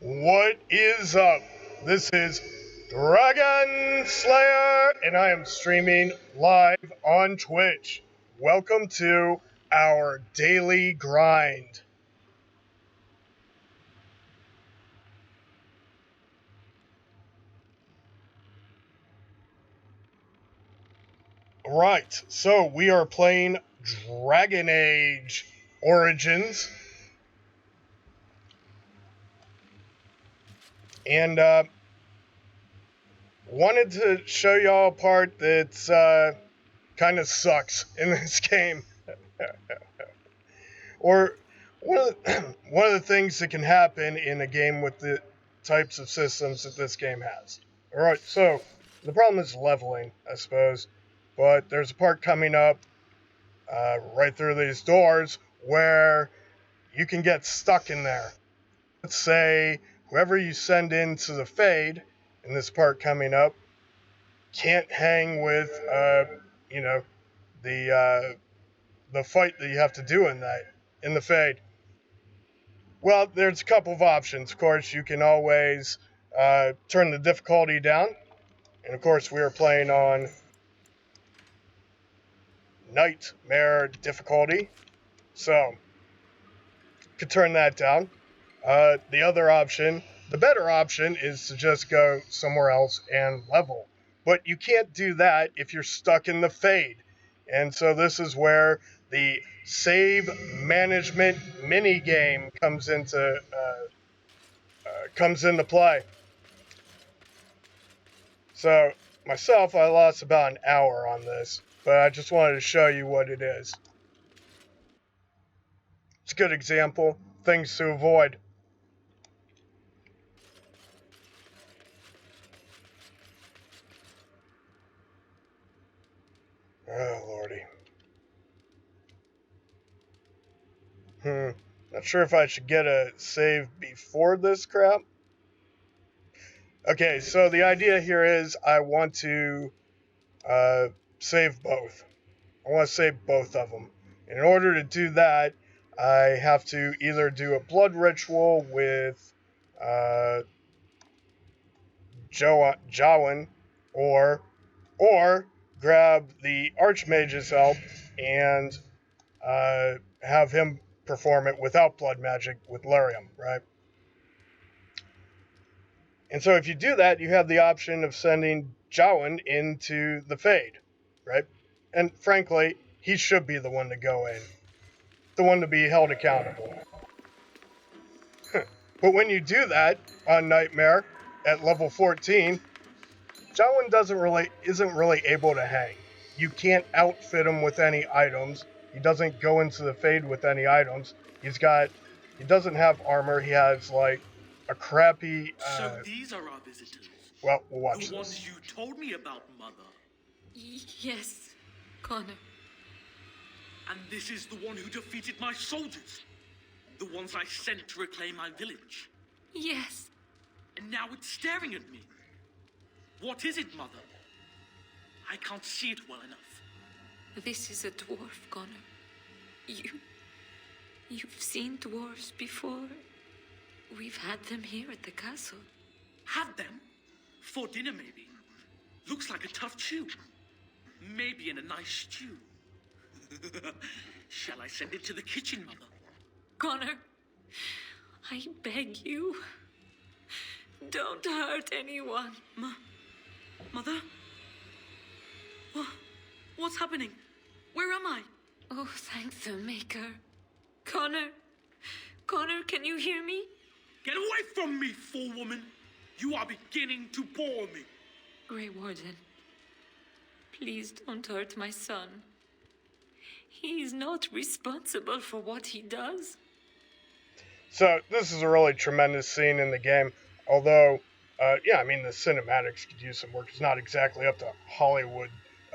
What is up? This is Dragon Slayer, and I am streaming live on Twitch. Welcome to our daily grind. Right, so we are playing Dragon Age Origins. And wanted to show y'all a part that's kind of sucks in this game. Or one of the things that can happen in a game with the types of systems that this game has. All right, so the problem is leveling, I suppose, but there's a part coming up right through these doors where you can get stuck in there. Let's say whoever you send into the Fade in this part coming up can't hang with, you know, the fight that you have to do in the Fade. Well, there's a couple of options. Of course, you can always turn the difficulty down. And of course, we are playing on Nightmare difficulty. So, could turn that down. The other option, the better option, is to just go somewhere else and level. But you can't do that if you're stuck in the Fade. And so this is where the save management mini game comes into play. So myself, I lost about an hour on this, but I just wanted to show you what it is. It's a good example, things to avoid. Oh, lordy. Not sure if I should get a save before this crap. Okay, so the idea here is I want to save both. I want to save both of them. In order to do that, I have to either do a blood ritual with Jowan, or grab the Archmage's help and have him perform it without blood magic with Lyrium, right? And so if you do that, you have the option of sending Jowan into the Fade, right? And frankly, he should be the one to go in, the one to be held accountable. But when you do that on Nightmare at level 14, Jowan isn't really able to hang. You can't outfit him with any items. He doesn't go into the Fade with any items. He doesn't have armor. He has like a crappy. So these are our visitors. Well, we'll watch the this. ones you told me about, Mother. Yes, Connor. And this is the one who defeated my soldiers. The ones I sent to reclaim my village. Yes. And now it's staring at me. What is it, Mother? I can't see it well enough. This is a dwarf, Connor. You've seen dwarves before. We've had them here at the castle. Had them? For dinner, maybe. Looks like a tough chew. Maybe in a nice stew. Shall I send it to the kitchen, Mother? Connor, I beg you. Don't hurt anyone. Mother? What's happening? Where am I? Oh, thank the Maker. Connor, can you hear me? Get away from me, fool woman! You are beginning to bore me. Grey Warden, please don't hurt my son. He's not responsible for what he does. So this is a really tremendous scene in the game. Although, the cinematics could use some work. It's not exactly up to Hollywood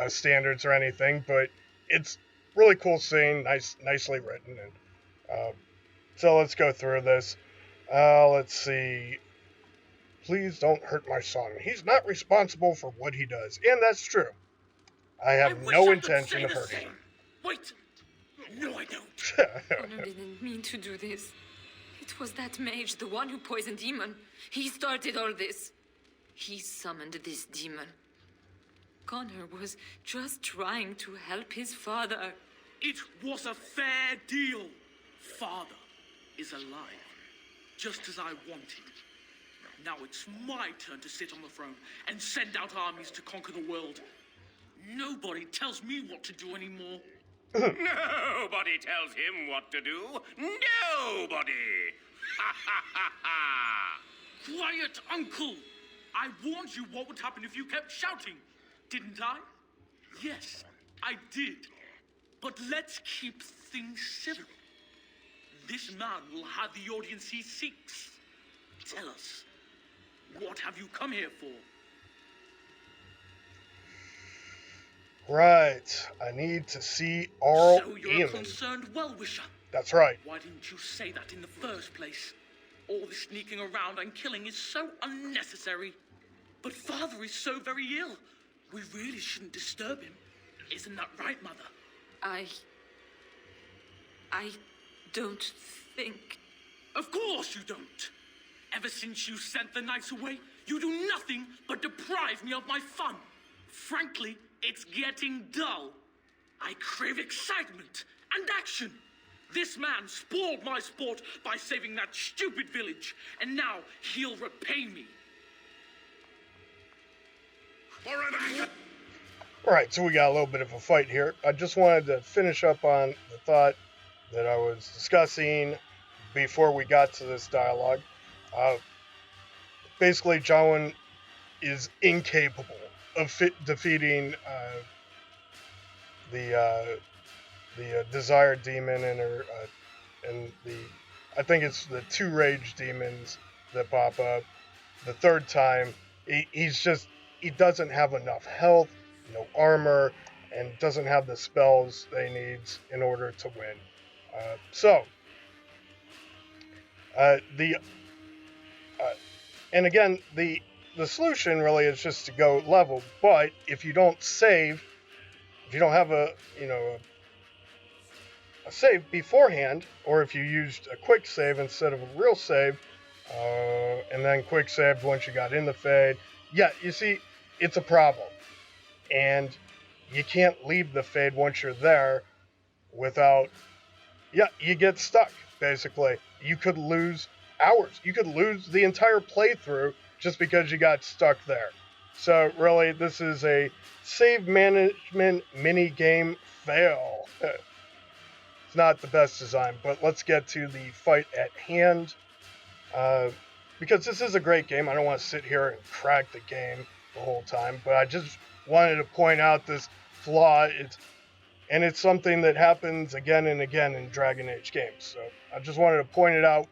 standards or anything, but it's really cool scene, nicely written. And so let's go through this. Let's see. Please don't hurt my son. He's not responsible for what he does, and that's true. I have no intention of hurting him. Wait! No, I don't. Connor didn't mean to do this. It was that mage, the one who poisoned Demon. He started all this. He summoned this demon. Connor was just trying to help his father. It was a fair deal. Father is alive, just as I wanted. Now it's my turn to sit on the throne and send out armies to conquer the world. Nobody tells me what to do anymore. Nobody tells him what to do. Nobody! Ha ha ha ha! Quiet, Uncle! I warned you what would happen if you kept shouting, didn't I? Yes, I did. But let's keep things civil. This man will have the audience he seeks. Tell us, what have you come here for? Right. I need to see Arl So you're a Demon. concerned well-wisher. That's right. Why didn't you say that in the first place? All this sneaking around and killing is so unnecessary. But Father is so very ill. We really shouldn't disturb him. Isn't that right, Mother? I don't think... Of course you don't. Ever since you sent the knights away, you do nothing but deprive me of my fun. Frankly, it's getting dull. I crave excitement and action. This man spoiled my sport by saving that stupid village, and now he'll repay me. Alright, so we got a little bit of a fight here. I just wanted to finish up on the thought that I was discussing before we got to this dialogue. Basically, Jowen is incapable of defeating the desired demon and her and I think it's the 2 rage demons that pop up. The third time, he doesn't have enough health, no armor, and doesn't have the spells that he needs in order to win. And again, the solution really is just to go level. But if you don't save, if you don't have a save beforehand, or if you used a quick save instead of a real save, and then quick saved once you got in the Fade, yeah, you see, it's a problem. And you can't leave the Fade once you're there without, you get stuck, basically. You could lose hours. You could lose the entire playthrough just because you got stuck there. So really, this is a save management mini game fail. It's not the best design, but let's get to the fight at hand. Because this is a great game. I don't want to sit here and crack the game the whole time, but I just wanted to point out this flaw. It's something that happens again and again in Dragon Age games. So I just wanted to point it out,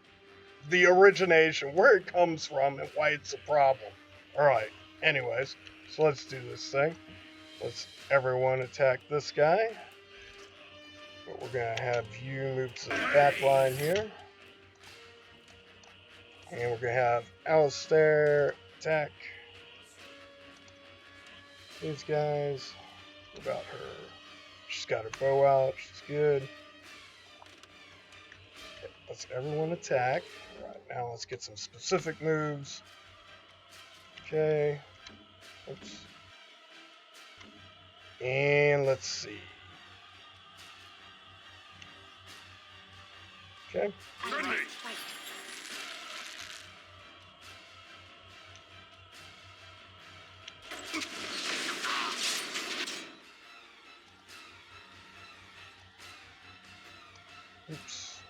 the origination, where it comes from, and why it's a problem. Alright, anyways, so let's do this thing. Let's everyone attack this guy. But we're going to have you move to the back line here. And we're going to have Alistair attack these guys. What about her? She's got her bow out. She's good. Okay, let's everyone attack. Alright, now let's get some specific moves. Okay. Oops. And let's see. Okay. Oops.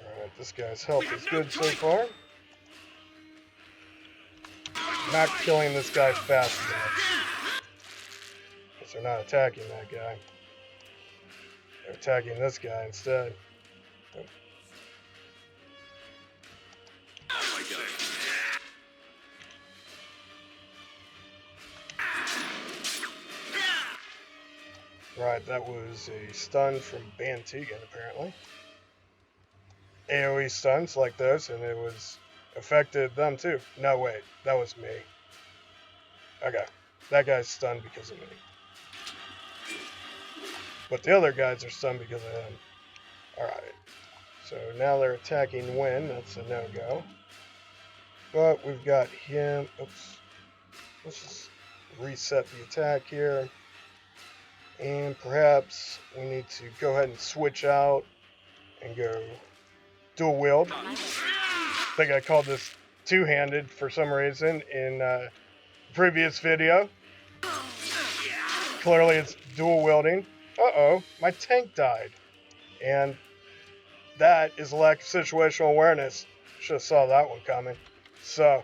Alright, this guy's health is good so far. Not killing this guy fast enough. Because they're not attacking that guy. They're attacking this guy instead. Right, that was a stun from Bantegan, apparently. AoE stuns like those, and it was affected them too. No, wait, that was me. Okay, that guy's stunned because of me. But the other guys are stunned because of him. Alright. So now they're attacking Win. That's a no-go. But we've got him. Oops. Let's just reset the attack here. And perhaps we need to go ahead and switch out and go dual wield. I think I called this two-handed for some reason in the previous video. Clearly it's dual wielding. Uh-oh, my tank died. And that is a lack of situational awareness. Should have saw that one coming. So,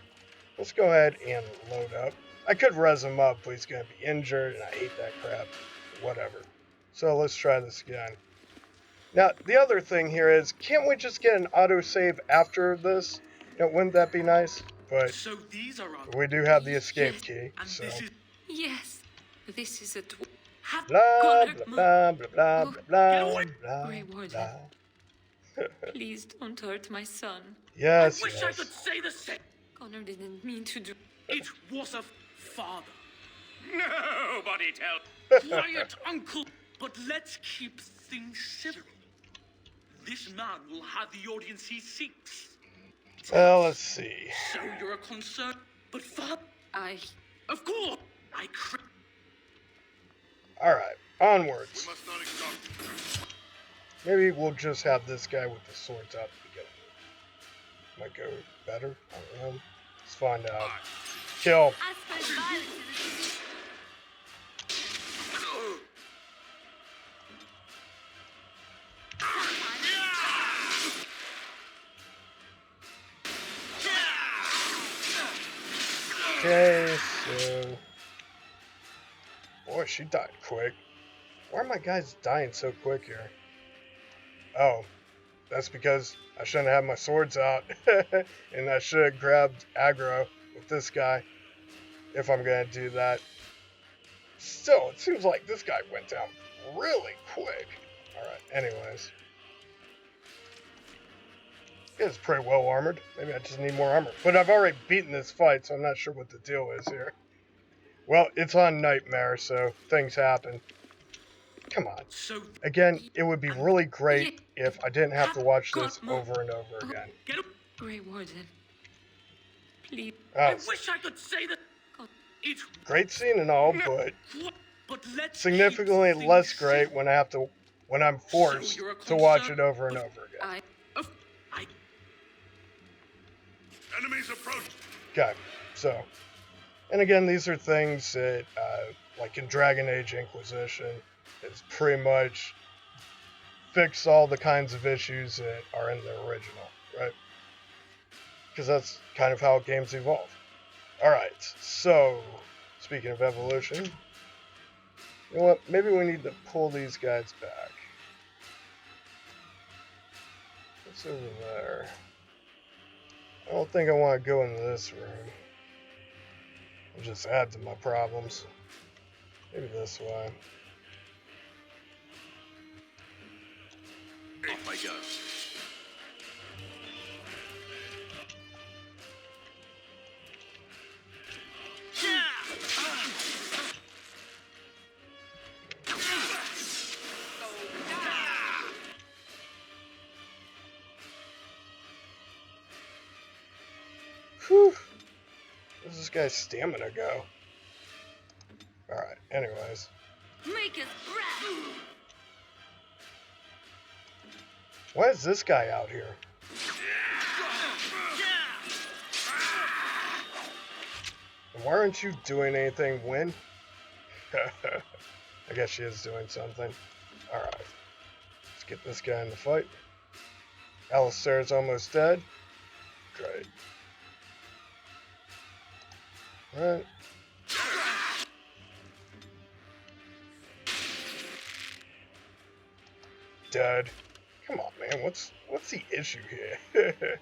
let's go ahead and load up. I could res him up, but he's going to be injured, and I hate that crap. Whatever. So, let's try this again. Now, the other thing here is, can't we just get an autosave after this? You know, wouldn't that be nice? But So these are our we do have the escape Yes, key, and so... this is Yes, this is a have Blah, Connor blah, blah, blah, blah, Oh, blah, get away. blah, Grey Warden. blah. Please don't hurt my son. Yes, I wish I yes. could say the same. Connor didn't mean to do. It was a father. Nobody tells. Quiet, uncle. But let's keep things civil. This man will have the audience he seeks. Well, let's see. So you're a concern, but father, I. of course, Alright, onwards. Must not exhaust. Maybe we'll just have this guy with the swords out to begin with. Might go better. I don't know. Let's find out. Kill. I suppose violence is Okay, so... Boy, she died quick. Why are my guys dying so quick here? Oh, that's because I shouldn't have my swords out. And I should have grabbed aggro with this guy. If I'm going to do that. Still, it seems like this guy went down really quick. Alright, anyways. It's pretty well armored. Maybe I just need more armor. But I've already beaten this fight, so I'm not sure what the deal is here. Well, it's on Nightmare, so things happen. Come on. So Again, it would be really great if I didn't have to watch this over and over again. get up. Grey Warden. Please. I Oh, wish I could say that. It great scene and all, but let's significantly keep less things great civil. when I'm forced you're a to watch concern, it over and but over again. I. I Enemies approach. Okay, so, and again, these are things that, like in Dragon Age Inquisition, it's pretty much fix all the kinds of issues that are in the original, right? Because that's kind of how games evolve. Alright, so, speaking of evolution, you know what, maybe we need to pull these guys back. What's over there? I don't think I want to go into this room. It'll just add to my problems. Maybe this way. Off I go. Whew. Where's this guy's stamina go? Alright, anyways. Make us breath! Why is this guy out here? And why aren't you doing anything, Win? I guess she is doing something. Alright. Let's get this guy in the fight. Alistair's almost dead. Great. Alright. Dead. Come on, man. What's the issue here?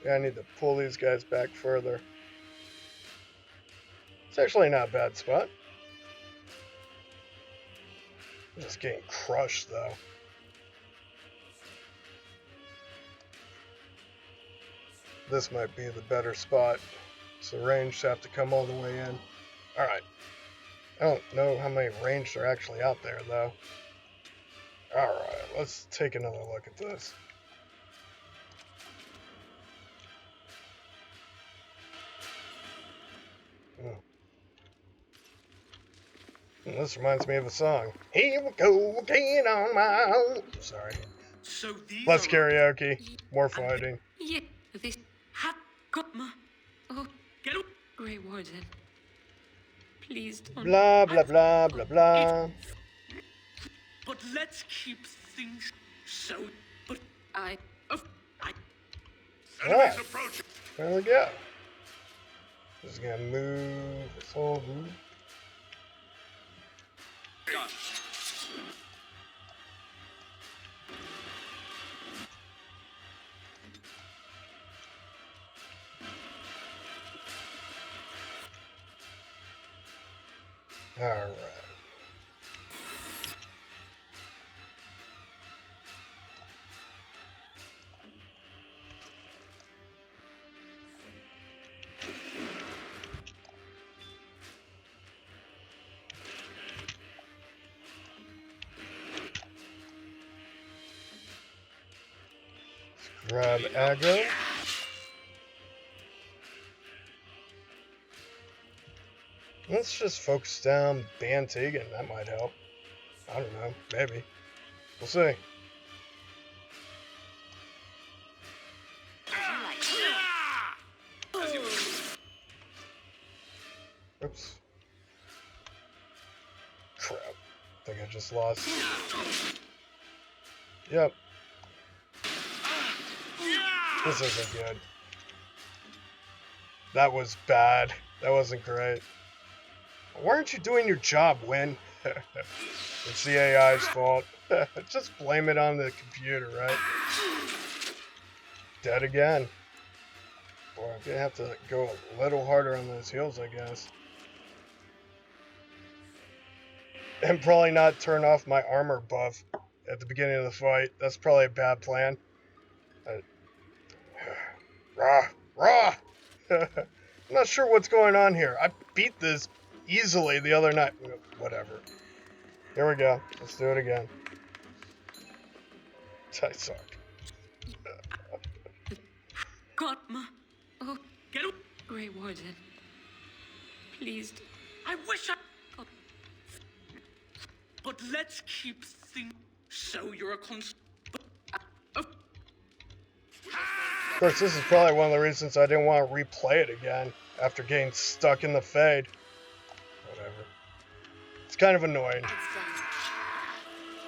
Yeah, I need to pull these guys back further. It's actually not a bad spot. I'm just getting crushed, though. This might be the better spot. So range have to come all the way in. Alright. I don't know how many ranged are actually out there, though. Alright, let's take another look at this. This reminds me of a song. Here we go again on my own. Sorry. So these Less are karaoke, more fighting. Yeah, this hat got my. Oh, Get up. Grey Warden. Please don't. Blah, blah, blah, blah, blah. But let's keep things so. But I. I. Alright, there we go. Just gonna move this whole group. Done. Alright. Grab aggro. Let's just focus down Van Tegan. That might help. I don't know. Maybe. We'll see. Oops. Crap. I think I just lost. Yep. This isn't good. That was bad. That wasn't great. Why aren't you doing your job, Win? It's the AI's fault. Just blame it on the computer, right? Dead again. Boy, I'm gonna have to go a little harder on those heals, I guess. And probably not turn off my armor buff at the beginning of the fight. That's probably a bad plan. Rah! I'm not sure what's going on here. I beat this easily the other night. Whatever. Here we go. Let's do it again. I suck. Got my. Oh, Get up. Grey Warden. Please. I wish I. But let's keep things so you're a Of course, this is probably one of the reasons I didn't want to replay it again after getting stuck in the fade. Whatever. It's kind of annoying. It's done.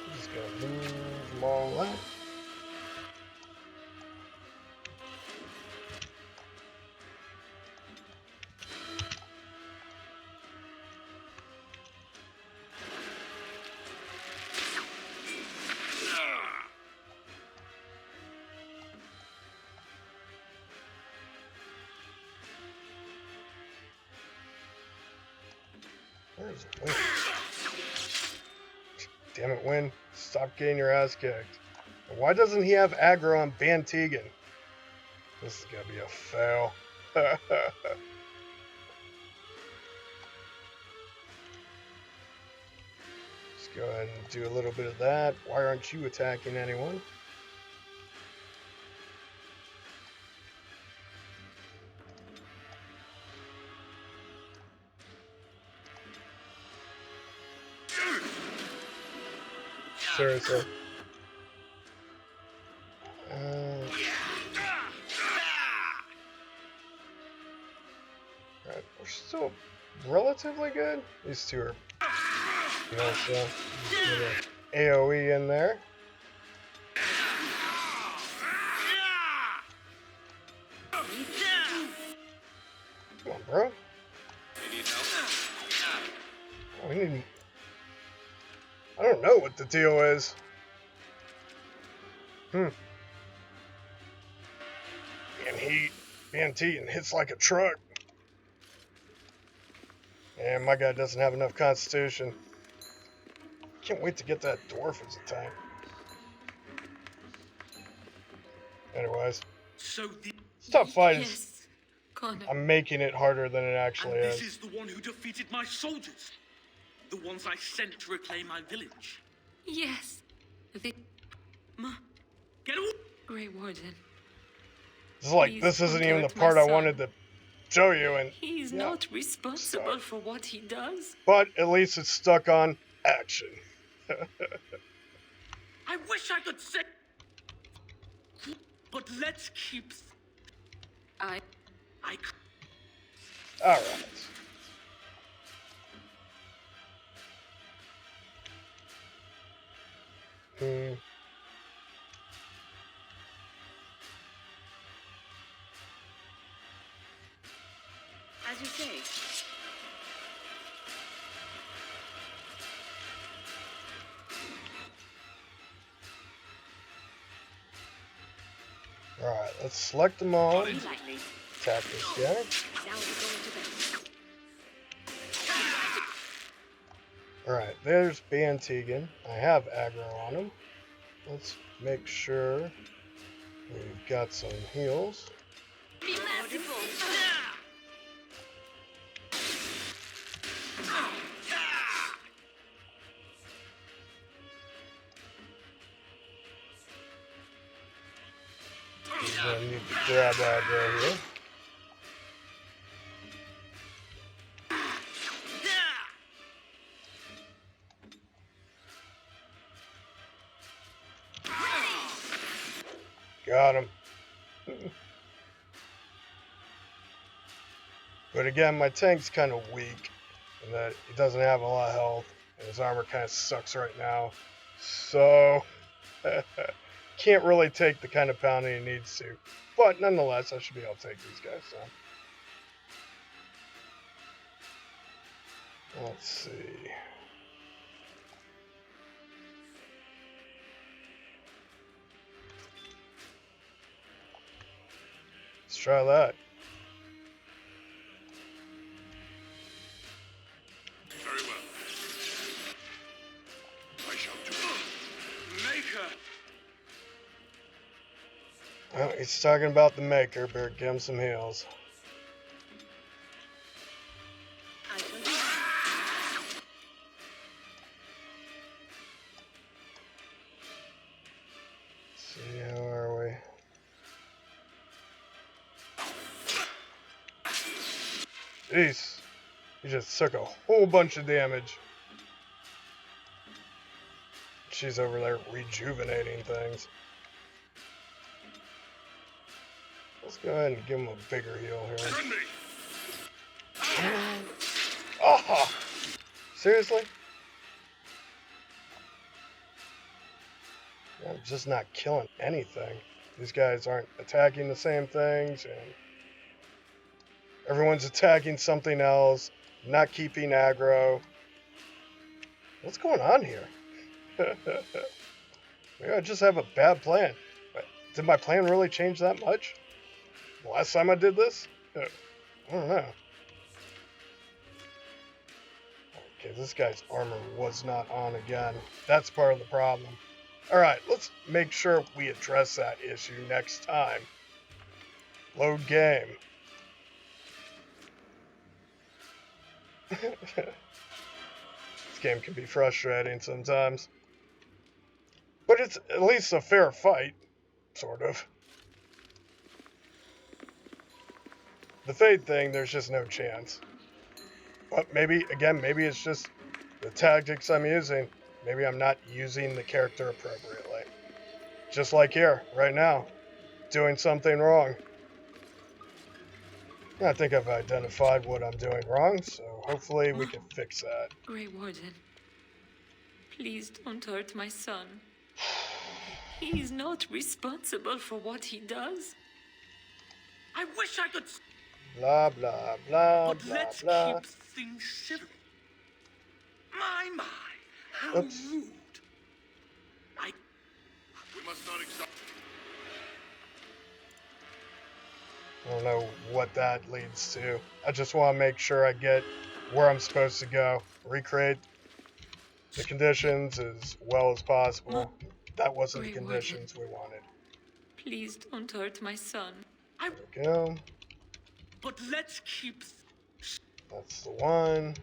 I'm just gonna move them all out. Where's Win? Damn it, Win. Stop getting your ass kicked. Why doesn't he have aggro on Van Tegan? This is gonna be a fail. Let's go ahead and do a little bit of that. Why aren't you attacking anyone? Seriously. Alright, we're still relatively good. These two are, you know, so AoE in there. Come on, bro. We need. I don't know what the deal is. And Van Tegan hits like a truck. And my guy doesn't have enough constitution. Can't wait to get that dwarf as a tank. Anyways, So the. stop fighting. Yes, Connor. I'm making it harder than it actually And this is. is the one who defeated my soldiers. The ones I sent to reclaim my village. Yes. The Get away! Grey Warden. It's like, Please this isn't don't even the hurt my part I son. wanted to show you, and He's yeah. not responsible So- for what he does. But at least it's stuck on action. I wish I could say. But let's keep. I Alright. As you say. Alright, let's select them all. Be lightly. Attack this guy. Now we're going to bed. Alright, there's Ban Tegan. I have aggro on him. Let's make sure we've got some heals. be merciful. We're gonna need to grab aggro here. Got him. But again, my tank's kind of weak, in that he doesn't have a lot of health, and his armor kind of sucks right now. So, can't really take the kind of pounding he needs to. But nonetheless, I should be able to take these guys down. Let's see. Let's try that. Very well. I shall do. Maker! Oh, he's talking about the Maker, but give him some heals. I shall do. See, how are we? Jeez. He just took a whole bunch of damage. She's over there rejuvenating things. Let's go ahead and give him a bigger heal here. Friendly. Oh! Seriously? I'm just not killing anything. These guys aren't attacking the same things, and everyone's attacking something else, not keeping aggro. What's going on here? Maybe I just have a bad plan. But did my plan really change that much? The last time I did this? I don't know. Okay, this guy's armor was not on again. That's part of the problem. Alright, let's make sure we address that issue next time. Load game. This game can be frustrating sometimes. But it's at least a fair fight. Sort of. The Fade thing, there's just no chance. But maybe, again, maybe it's just the tactics I'm using. Maybe I'm not using the character appropriately. Just like here, right now. Doing something wrong. I think I've identified what I'm doing wrong, so hopefully we can fix that. Grey Warden, please don't hurt my son. He's not responsible for what he does. I wish I could. Blah, blah, blah, But blah, let's blah. keep things civil. My, how Oops. rude. I. We must not exalt. I don't know what that leads to. I just want to make sure I get where I'm supposed to go. Recreate the conditions as well as possible. That wasn't the Grey Warden. conditions we wanted. Please don't hurt my son. I. There we go. But let's keep. That's the one.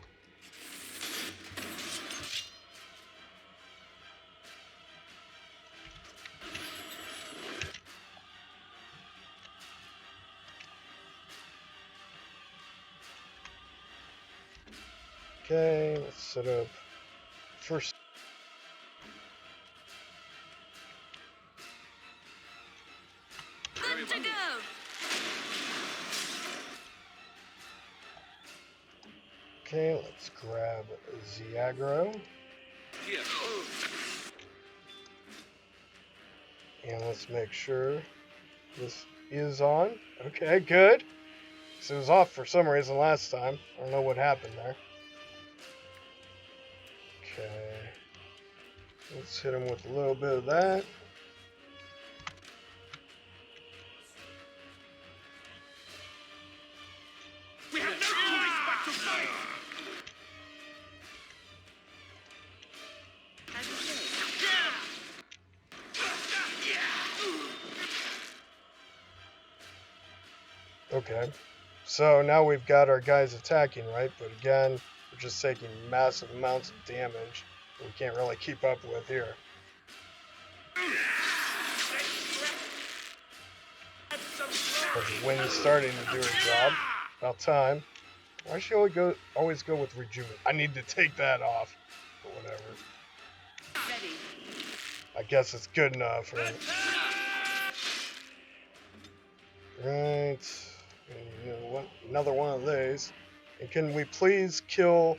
Okay, let's set up first. Good to go! Okay, let's grab the aggro. Here. And let's make sure this is on. Okay, good. So it was off for some reason last time. I don't know what happened there. Okay. Let's hit him with a little bit of that. We have no choice but to fight. As you say. Okay. So now we've got our guys attacking, right? But again, we're just taking massive amounts of damage that we can't really keep up with here. But the wind's starting to do her job. About time. Why should I always go with rejuvenate? I need to take that off. Or whatever. Ready. I guess it's good enough, right? Right. And you know what? Another one of these. And can we please kill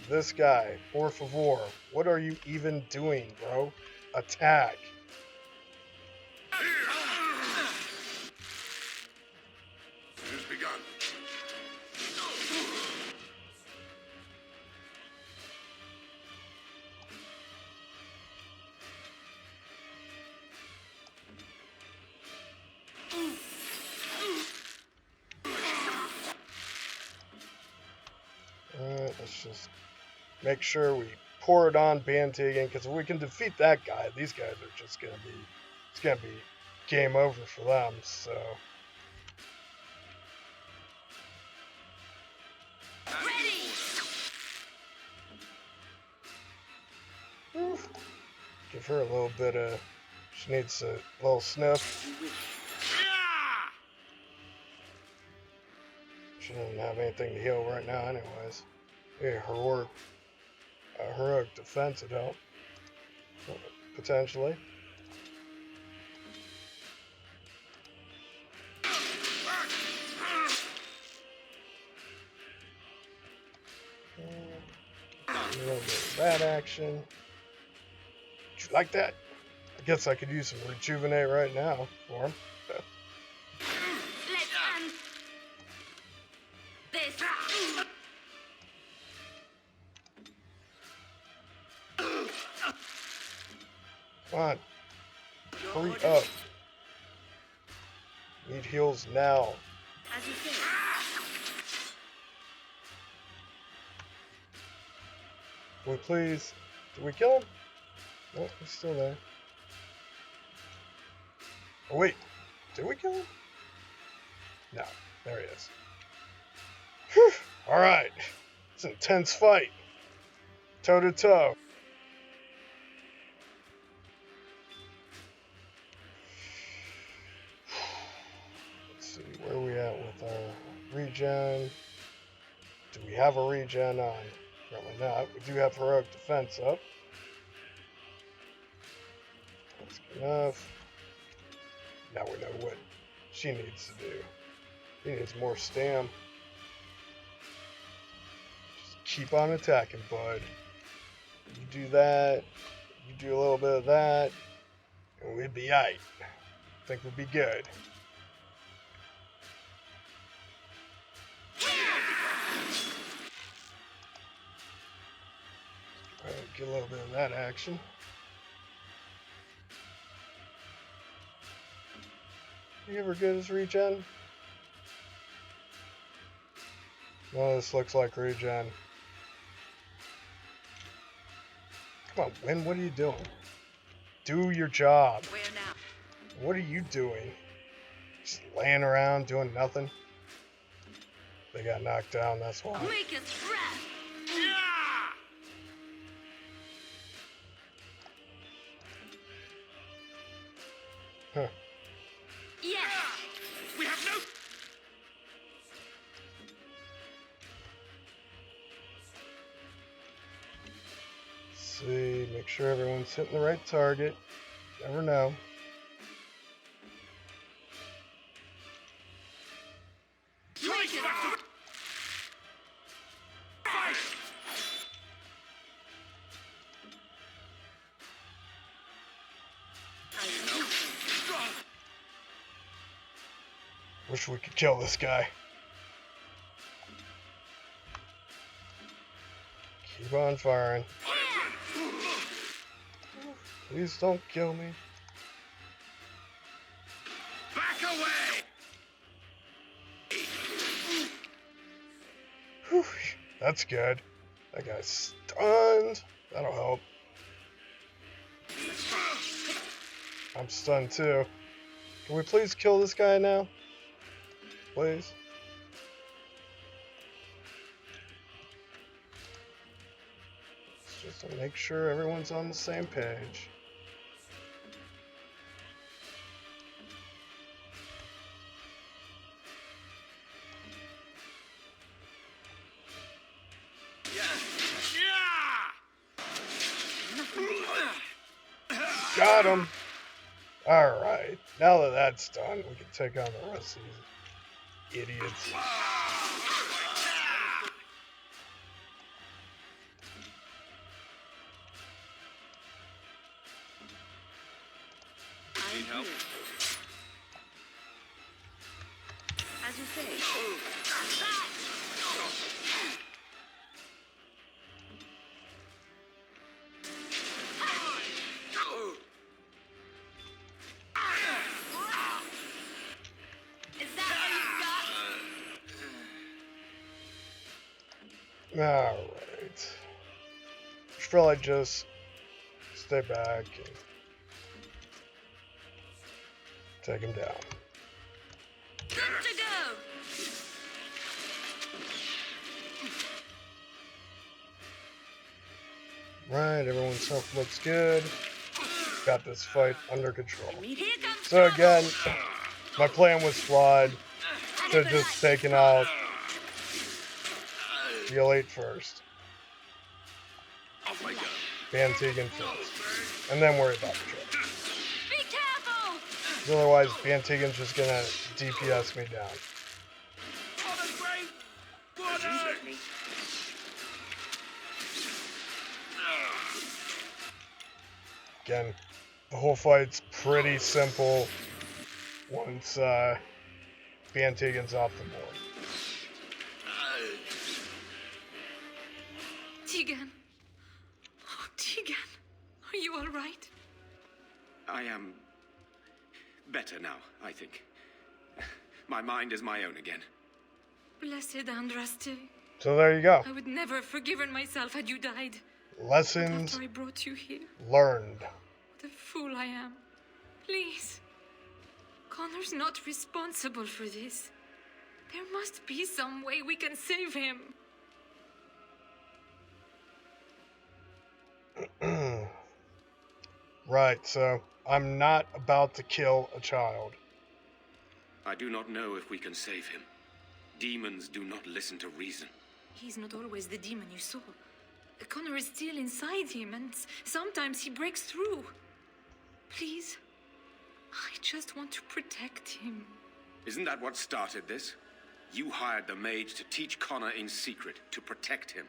this guy? Por favor. What are you even doing, bro? Attack. It has begun. Alright, let's just make sure we pour it on Bantigan, because if we can defeat that guy, these guys are just gonna be, it's gonna be game over for them, so. Ready! Oof. Give her a little bit of, she needs a little sniff. She doesn't have anything to heal right now anyways. Hey, heroic defense would help. Potentially. A little bit of that action. Would you like that? I guess I could use some rejuvenate right now for him. Let's end this! Come on. Hurry up. Need heals now. As you say. Will we please? Did we kill him? No, he's still there. Oh wait, did we kill him? No, there he is. Whew. All right, it's an intense fight, toe to toe. Let's see, where are we at with our regen? Do we have a regen on? Apparently not. We do have heroic defense up. That's good enough. Now we know what she needs to do. She needs more stam. Just keep on attacking, bud. You do that. You do a little bit of that. And we'd be aight. I think we'd be good. Alright, get a little bit of that action. You ever get his regen? No, this looks like regen. Come on, Win, what are you doing? Do your job. Where now? What are you doing? Just laying around doing nothing? They got knocked down, that's why. Make us breath! Huh. Yes! We have no. see. Make sure everyone's hitting the right target. Never know. Wish we could kill this guy. Keep on firing. Please don't kill me. Back away! Whew, that's good. That guy's stunned. That'll help. I'm stunned too. Can we please kill this guy now? Please. Just to make sure everyone's on the same page. Got him. Alright, now that that's done, we can take on the rest of these idiots. I help? do. As you say. Alright. Should probably just stay back and take him down. Good to go! Right, everyone's health looks good. Got this fight under control. Here comes So again, my plan was flawed. Should have just taken out the Elite first. Off I go. Van Tegan first. And then worry about the trip. Be careful! 'Cause otherwise, Van Tegan's just gonna DPS me down. Certainly. Again, the whole fight's pretty simple once Van Tegan's off the board. Tegan. Oh, Tegan. Are you all right? I am better now, I think. My mind is my own again. Blessed Andraste. So there you go. I would never have forgiven myself had you died. Lessons After I brought you here. learned. What a fool I am. Please. Connor's not responsible for this. There must be some way we can save him. Right, so I'm not about to kill a child. I do not know if we can save him. Demons do not listen to reason. He's not always the demon you saw. Connor is still inside him, and sometimes he breaks through. Please, I just want to protect him. Isn't that what started this? You hired the mage to teach Connor in secret, to protect him.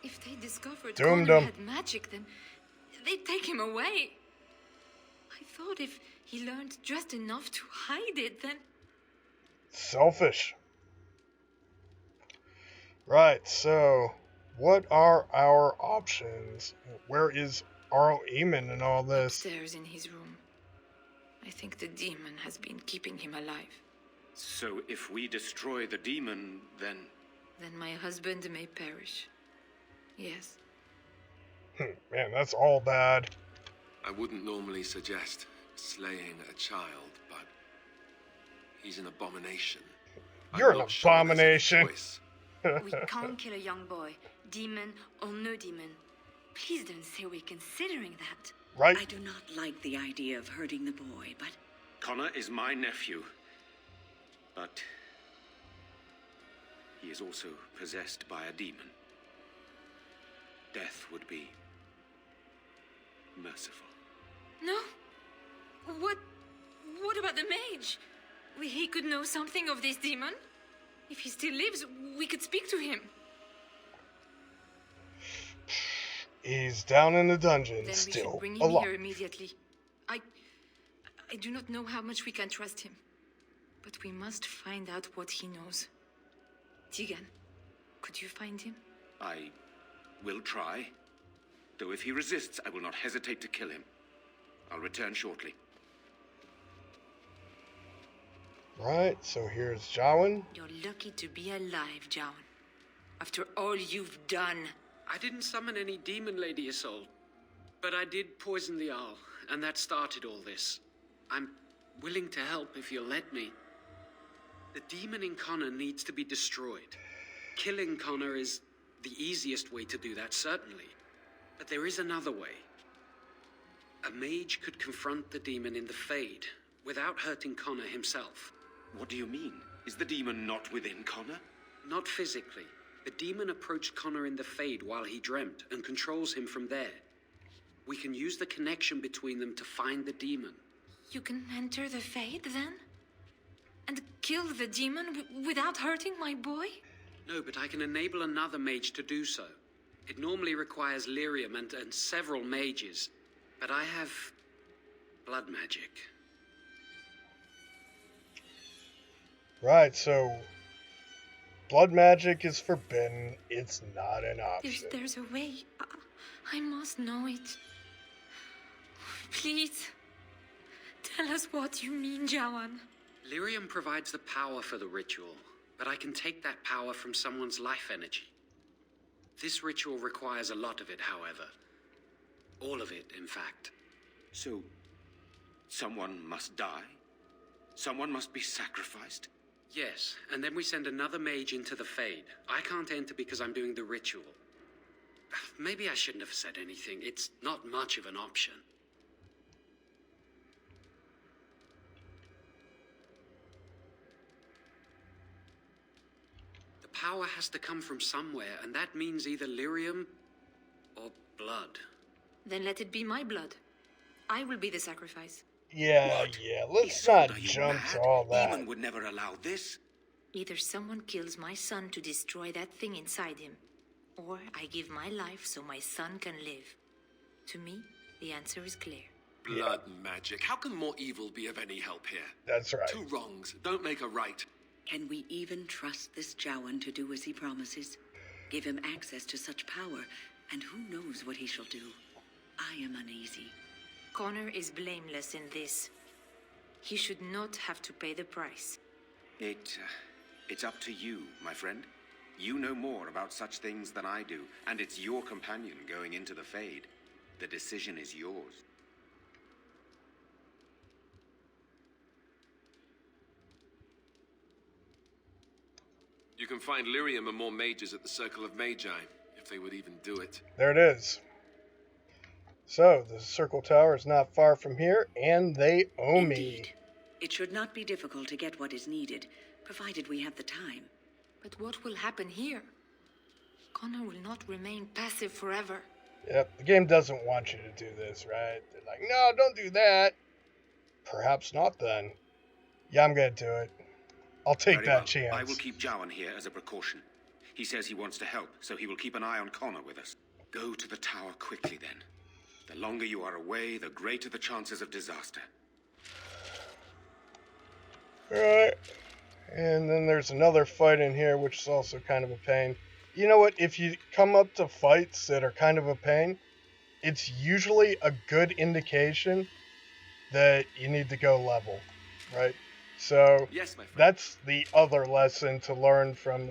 If they discovered Doomed Connor him. had magic, then they'd take him away. I thought if he learned just enough to hide it, then... Selfish. Right, so what are our options? Where is Arl Eamon in all this? Upstairs in his room. I think the demon has been keeping him alive. So if we destroy the demon, then... Then my husband may perish. Yes. Man, that's all bad. I wouldn't normally suggest slaying a child, but he's an abomination. You're I'm an not sure there's any abomination. choice. We can't kill a young boy, demon or no demon. Please don't say we're considering that. Right? I do not like the idea of hurting the boy, but Connor is my nephew. But... he is also possessed by a demon. Death would be merciful. No? What about the mage? He could know something of this demon. If he still lives, we could speak to him. He's down in the dungeon, Then we should still bring him alive. here immediately. I do not know how much we can trust him. But we must find out what he knows. Tegan, could you find him? I will try. Though if he resists, I will not hesitate to kill him. I'll return shortly. Right, so here's Jawan. You're lucky to be alive, Jaun. After all you've done. I didn't summon any demon, Lady Isolde. But I did poison the owl, and that started all this. I'm willing to help if you'll let me. The demon in Connor needs to be destroyed. Killing Connor is the easiest way to do that, certainly. But there is another way. A mage could confront the demon in the Fade without hurting Connor himself. What do you mean? Is the demon not within Connor? Not physically. The demon approached Connor in the Fade while he dreamt and controls him from there. We can use the connection between them to find the demon. You can enter the Fade, then? And kill the demon without hurting my boy? No, but I can enable another mage to do so. It normally requires lyrium and several mages. But I have blood magic. Right, so blood magic is forbidden. It's not an option. There's a way. I must know it. Please, tell us what you mean, Jawan. Lyrium provides the power for the ritual, but I can take that power from someone's life energy. This ritual requires a lot of it, however. All of it, in fact. So, someone must die? Someone must be sacrificed? Yes, and then we send another mage into the Fade. I can't enter because I'm doing the ritual. Maybe I shouldn't have said anything. It's not much of an option. The power has to come from somewhere, and that means either lyrium or blood. Then let it be my blood. I will be the sacrifice. Yeah, let's not Are you jump mad? to all that. Demon would never allow this. Either someone kills my son to destroy that thing inside him, or I give my life so my son can live. To me, the answer is clear. Blood magic. How can more evil be of any help here? That's right. Two wrongs don't make a right. Can we even trust this Jawan to do as he promises? Give him access to such power, and who knows what he shall do? I am uneasy. Connor is blameless in this. He should not have to pay the price. It's up to you, my friend. You know more about such things than I do, and it's your companion going into the Fade. The decision is yours. You can find lyrium and more mages at the Circle of Magi, if they would even do it. There it is. So, the Circle Tower is not far from here, and they owe me. Indeed. It should not be difficult to get what is needed, provided we have the time. But what will happen here? Connor will not remain passive forever. Yep, the game doesn't want you to do this, right? They're like, no, don't do that. Perhaps not then. Yeah, I'm gonna do it. I'll take Very that well. chance. I will keep Jawan here as a precaution. He says he wants to help, so he will keep an eye on Connor with us. Go to the tower quickly, then. The longer you are away, the greater the chances of disaster. Alright. And then there's another fight in here, which is also kind of a pain. You know what? If you come up to fights that are kind of a pain, it's usually a good indication that you need to go level, right? So Yes, my friend. that's the other lesson to learn from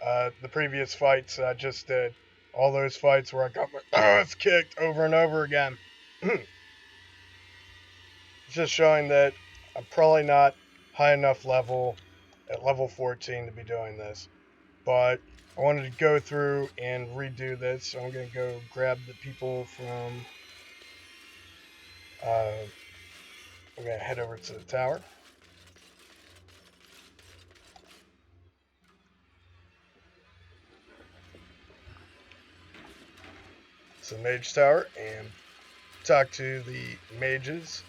the previous fights I just did. All those fights where I got my ass kicked over and over again. It's just showing that I'm probably not high enough level at level 14 to be doing this. But I wanted to go through and redo this, so I'm going to go grab the people from... I'm going to head over to the tower. It's the Mage Tower, and talk to the mages.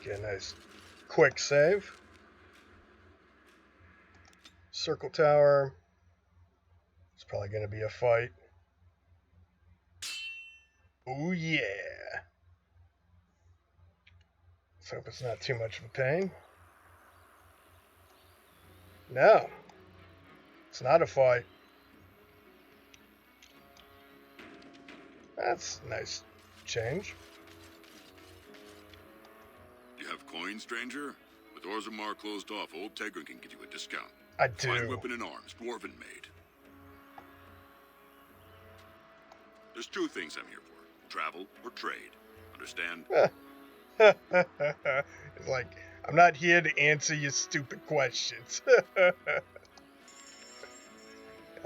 Get a nice quick save. Circle tower. It's probably going to be a fight. Oh yeah. Let's hope it's not too much of a pain. No. It's not a fight. That's a nice change. You have coins, stranger? With Orzammar closed off, Old Tegrin can give you a discount. I do. Fine weapon and arms, dwarven made. There's two things I'm here for. Travel or trade. Understand? It's like, I'm not here to answer your stupid questions.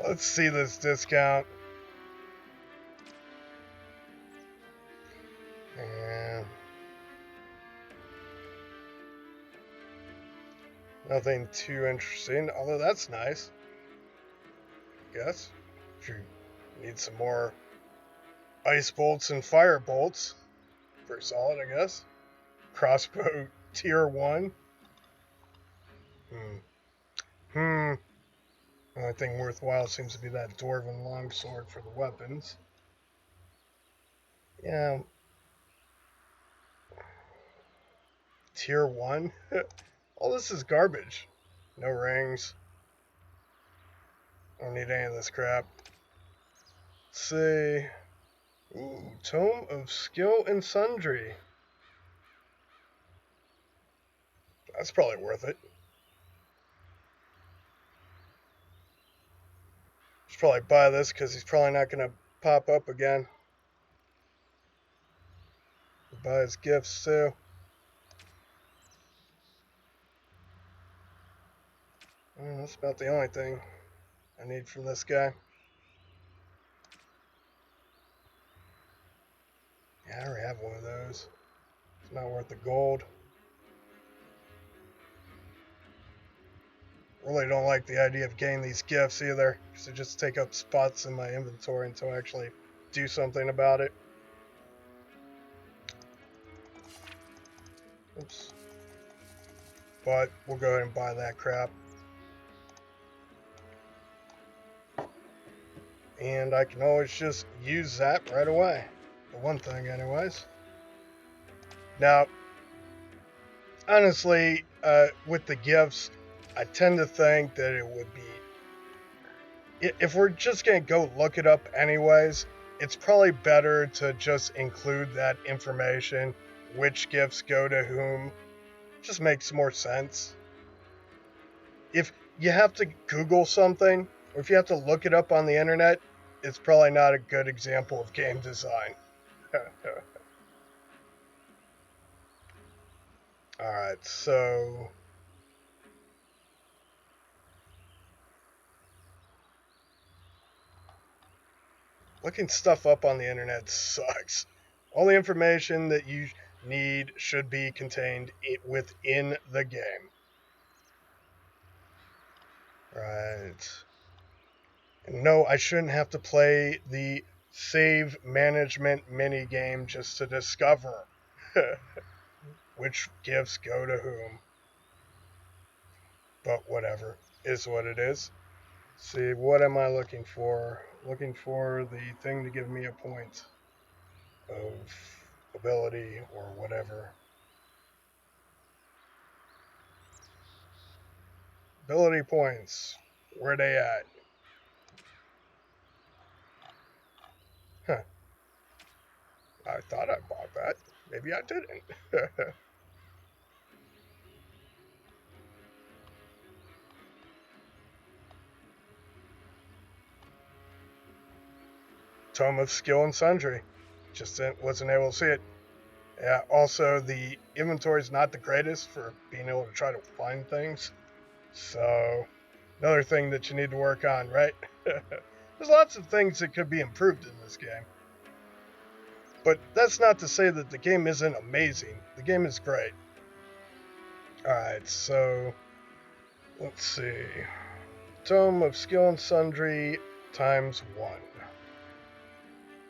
Let's see this discount. And nothing too interesting, although that's nice. I guess. If you need some more ice bolts and fire bolts. Pretty solid, I guess. Crossbow tier 1. The only thing worthwhile seems to be that Dwarven longsword for the weapons. Yeah. Tier 1? All this is garbage. No rings. Don't need any of this crap. Let's see. Ooh, Tome of Skill and Sundry. That's probably worth it. Should probably buy this because he's probably not going to pop up again. Buy his gifts too. That's about the only thing I need from this guy. Yeah, I already have one of those. It's not worth the gold. Really don't like the idea of getting these gifts either, because they just take up spots in my inventory until I actually do something about it. Oops. But we'll go ahead and buy that crap. And I can always just use that right away. The one thing anyways. Now, honestly, with the gifts, I tend to think that it would be, if we're just going to go look it up anyways, it's probably better to just include that information, which gifts go to whom. Just makes more sense. If you have to Google something, or if you have to look it up on the internet, it's probably not a good example of game design. Alright, so looking stuff up on the internet sucks. All the information that you need should be contained within the game. Right. And no, I shouldn't have to play the save management mini game just to discover which gifts go to whom. But whatever, is what it is. Let's see, what am I looking for? Looking for the thing to give me a point of ability or whatever. Ability points. Where they at? Huh. I thought I bought that. Maybe I didn't. Tome of Skill and Sundry. Just wasn't able to see it. Yeah, also the inventory is not the greatest for being able to try to find things. So, another thing that you need to work on, right? There's lots of things that could be improved in this game. But that's not to say that the game isn't amazing. The game is great. Alright, so let's see. Tome of Skill and Sundry ×1.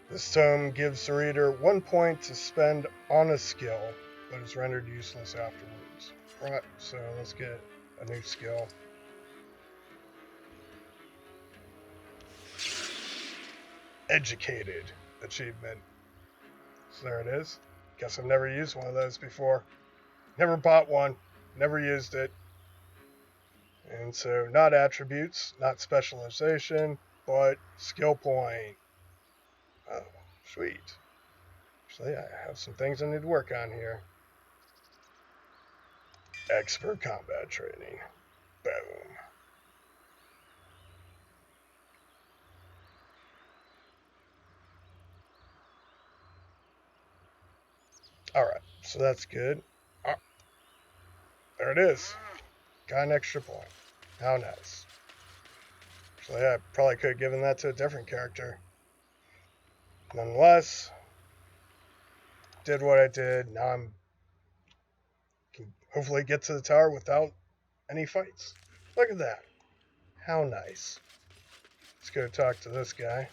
This tome gives the reader 1 point to spend on a skill, but is rendered useless afterwards. Right, so let's get a new skill. Educated achievement. So there it is. Guess I've never used one of those before. Never bought one. Never used it. And so not attributes, not specialization, but skill point. Oh, sweet. Actually, I have some things I need to work on here. Expert combat training. Boom. Alright, so that's good. Oh, there it is. Got an extra point. How nice. Actually, I probably could have given that to a different character. Nonetheless, did what I did. Now I'm can hopefully get to the tower without any fights. Look at that. How nice. Let's go talk to this guy.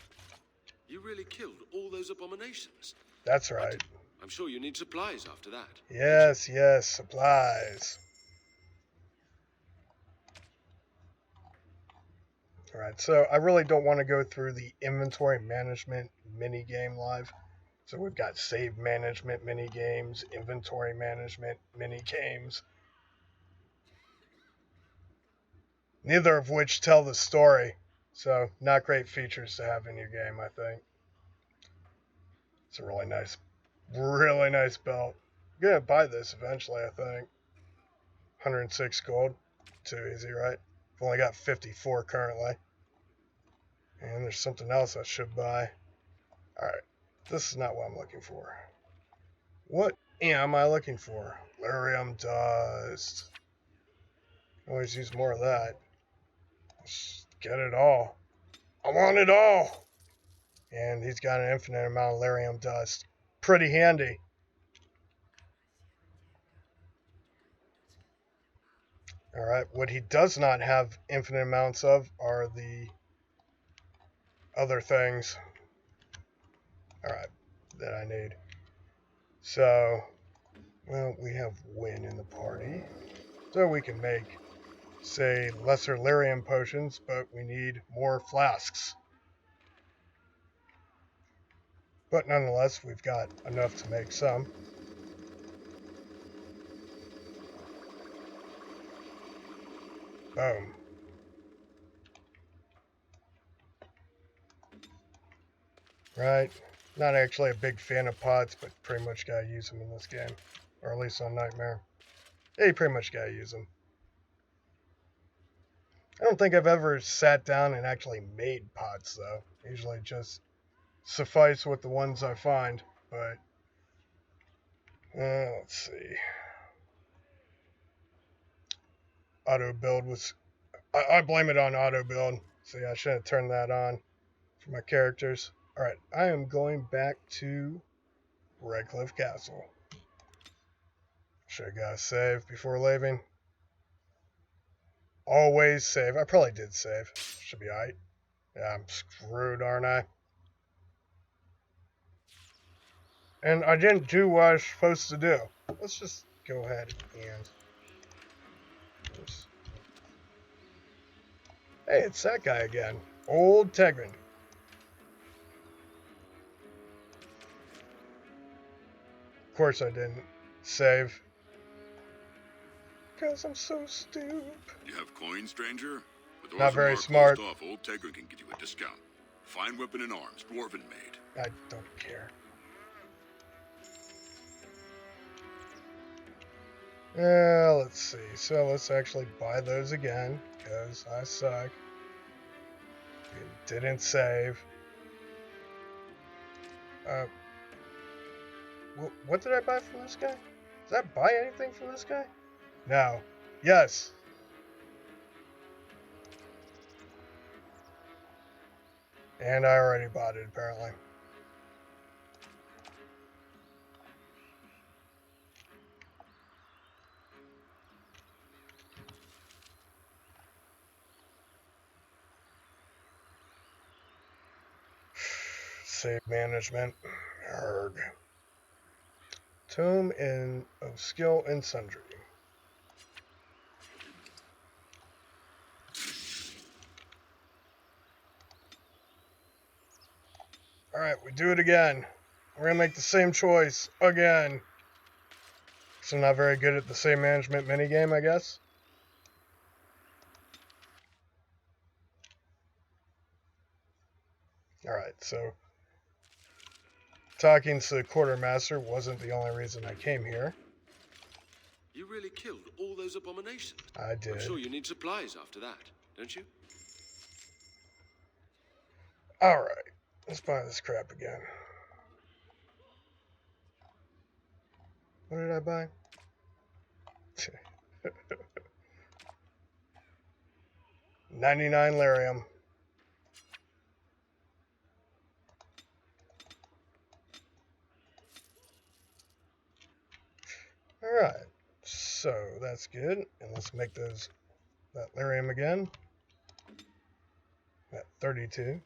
You really killed all those abominations? That's right. I'm sure you need supplies after that. Yes, yes, supplies. Alright, so I really don't want to go through the inventory management mini-game live. So we've got save management mini-games, inventory management mini-games. Neither of which tell the story. So not great features to have in your game, I think. It's a really nice belt. I'm going to buy this eventually, I think. 106 gold. Too easy, right? I've only got 54 currently. And there's something else I should buy. Alright, this is not what I'm looking for. What am I looking for? Lyrium dust. Always use more of that. Let's get it all. I want it all! And he's got an infinite amount of lyrium dust. Pretty handy. Alright, what he does not have infinite amounts of are the other things. Alright, that I need. So, well, we have Win in the party. So we can make, say, lesser lyrium potions, but we need more flasks. But nonetheless, we've got enough to make some. Boom. Right. Not actually a big fan of pots, but pretty much gotta use them in this game. Or at least on Nightmare. Yeah, you pretty much gotta use them. I don't think I've ever sat down and actually made pots, though. Usually just suffice with the ones I find, but... let's see. Auto build was... I blame it on auto build. See, I should have turned that on for my characters. Alright, I am going back to Redcliffe Castle. Should have got a save before leaving. Always save. I probably did save. Should be alright. Yeah, I'm screwed, aren't I? And I didn't do what I was supposed to do. Let's just go ahead and... Hey, it's that guy again. Old Tegrin. Of course I didn't save. Because I'm so stupid. You have coins, stranger? With Not very Orzammar smart. closed off, old Tegrin can get you a discount. Fine weapon and arms, dwarven made. I don't care. Let's see. So let's actually buy those again, because I suck. It didn't save. What did I buy from this guy? Did I buy anything from this guy? No. Yes. And I already bought it, apparently. save management. Arrgh. Tome of Skill and Sundry. Alright, we do it again. We're gonna make the same choice again. So I'm not very good at the save management minigame, I guess. Alright, so talking to the quartermaster wasn't the only reason I came here. You really killed all those abominations? I did. I'm sure you need supplies after that, don't you? Alright, let's buy this crap again. What did I buy? 99 lyrium. Alright, so that's good. And let's make that lyrium again. At 32.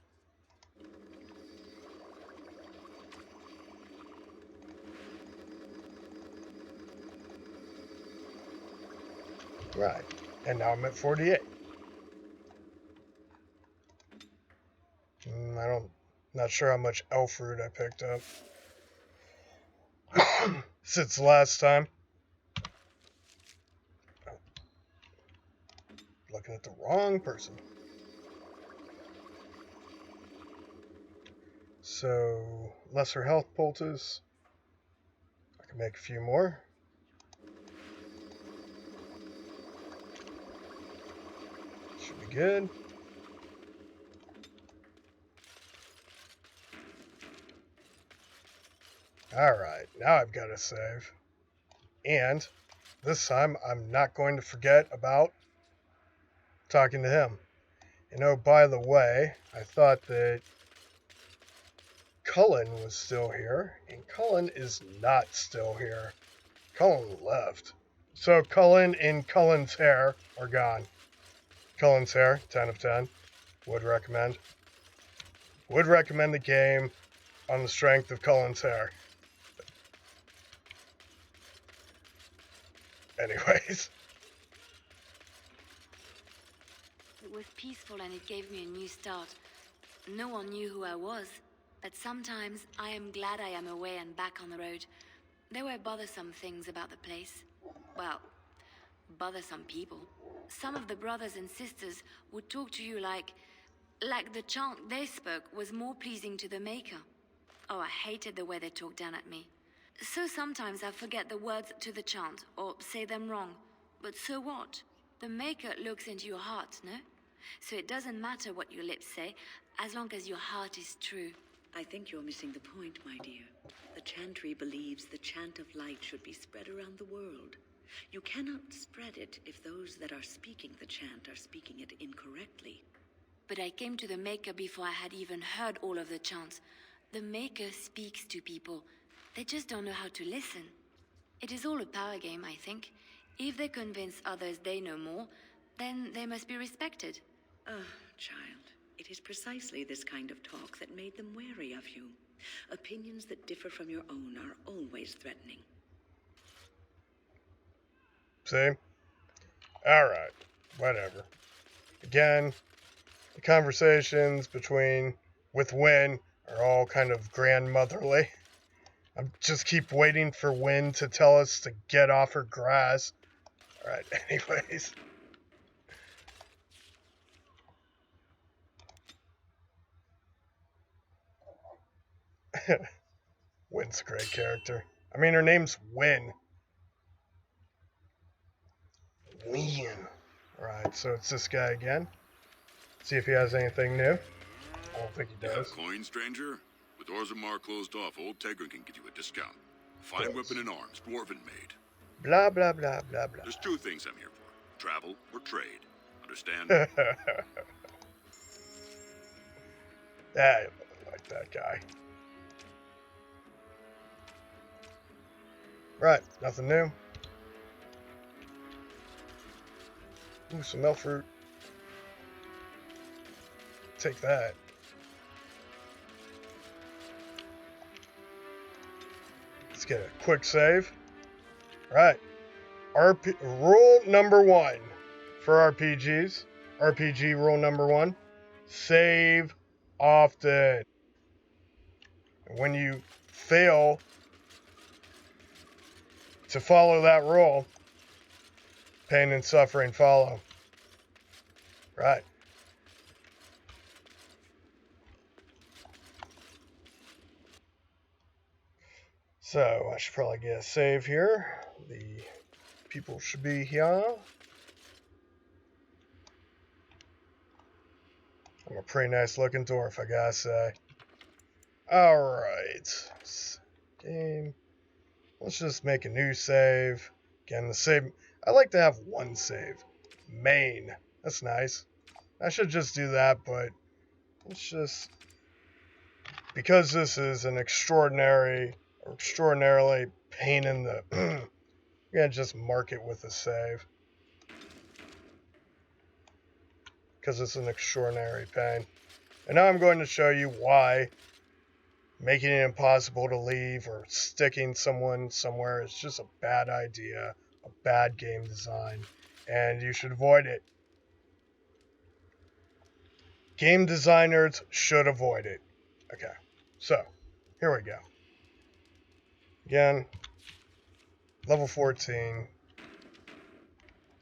Right, and now I'm at 48. Not sure how much elf fruit I picked up since last time. Oh. Looking at the wrong person. So, lesser health poultice. I can make a few more. Should be good. Alright, now I've got to save. And this time I'm not going to forget about talking to him. And oh, by the way, I thought that Cullen was still here, and Cullen is not still here. Cullen left. So Cullen and Cullen's hair are gone. Cullen's hair, 10 of 10. Would recommend. Would recommend the game on the strength of Cullen's hair. Anyways. It was peaceful and it gave me a new start. No one knew who I was, but sometimes I am glad I am away and back on the road. There were bothersome things about the place. Well, bothersome people. Some of the brothers and sisters would talk to you like the chant they spoke was more pleasing to the Maker. Oh, I hated the way they talked down at me. So sometimes I forget the words to the chant, or say them wrong. But so what? The Maker looks into your heart, no? So it doesn't matter what your lips say, as long as your heart is true. I think you're missing the point, my dear. The Chantry believes the chant of light should be spread around the world. You cannot spread it if those that are speaking the chant are speaking it incorrectly. But I came to the Maker before I had even heard all of the chants. The Maker speaks to people. They just don't know how to listen. It is all a power game, I think. If they convince others they know more, then they must be respected. Child, it is precisely this kind of talk that made them wary of you. Opinions that differ from your own are always threatening. See? Alright, whatever. Again, the conversations with Wynne are all kind of grandmotherly. I just keep waiting for Wynne to tell us to get off her grass. Alright, anyways. Wynne's a great character. I mean, her name's Wynne. Wynne. Alright, so it's this guy again. See if he has anything new. I don't think he You does. have coin, stranger? With Orzammar closed off, Old Tegrin can give you a discount. Fine weapon and arms, dwarven made. Blah, blah, blah, blah, blah. There's two things I'm here for. Travel or trade. Understand? I like that guy. Right, nothing new. Ooh, some elf fruit. Take that. get a quick save. Right. Rule number 1 for RPGs. RPG rule number 1. Save often. And when you fail to follow that rule, pain and suffering follow. Right. So I should probably get a save here. The people should be here. I'm a pretty nice looking dwarf, I gotta say. Alright. Game. Let's just make a new save. Again, the save. I like to have one save. Main. That's nice. I should just do that, but let's just. Because this is an extraordinarily pain in the. I'm gonna just mark it with a save. Because it's an extraordinary pain. And now I'm going to show you why making it impossible to leave or sticking someone somewhere is just a bad idea, a bad game design, and you should avoid it. Game designers should avoid it. Okay, so here we go. Again, level 14.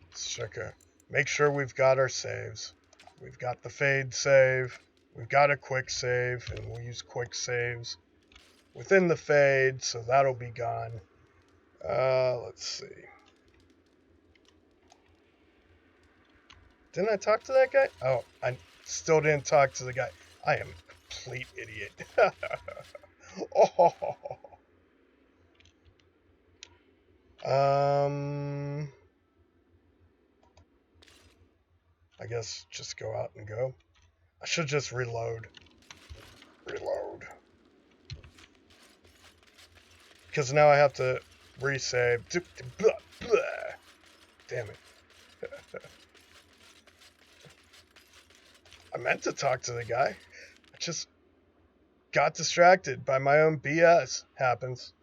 Let's check it. Make sure we've got our saves. We've got the fade save. We've got a quick save, and we'll use quick saves within the fade, so that'll be gone. Let's see. Didn't I talk to that guy? Oh, I still didn't talk to the guy. I am a complete idiot. Oh. I guess just go out and go. I should just reload. Because now I have to resave. Damn it. I meant to talk to the guy. I just got distracted by my own BS. Happens.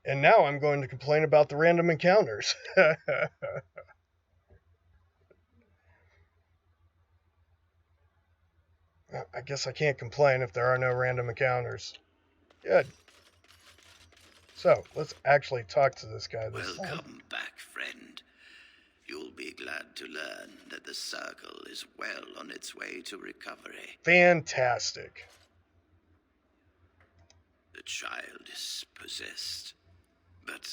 And now I'm going to complain about the random encounters. I guess I can't complain if there are no random encounters. Good. So, let's actually talk to this guy this time. Welcome back, friend. You'll be glad to learn that the Circle is well on its way to recovery. Fantastic. The child is possessed, but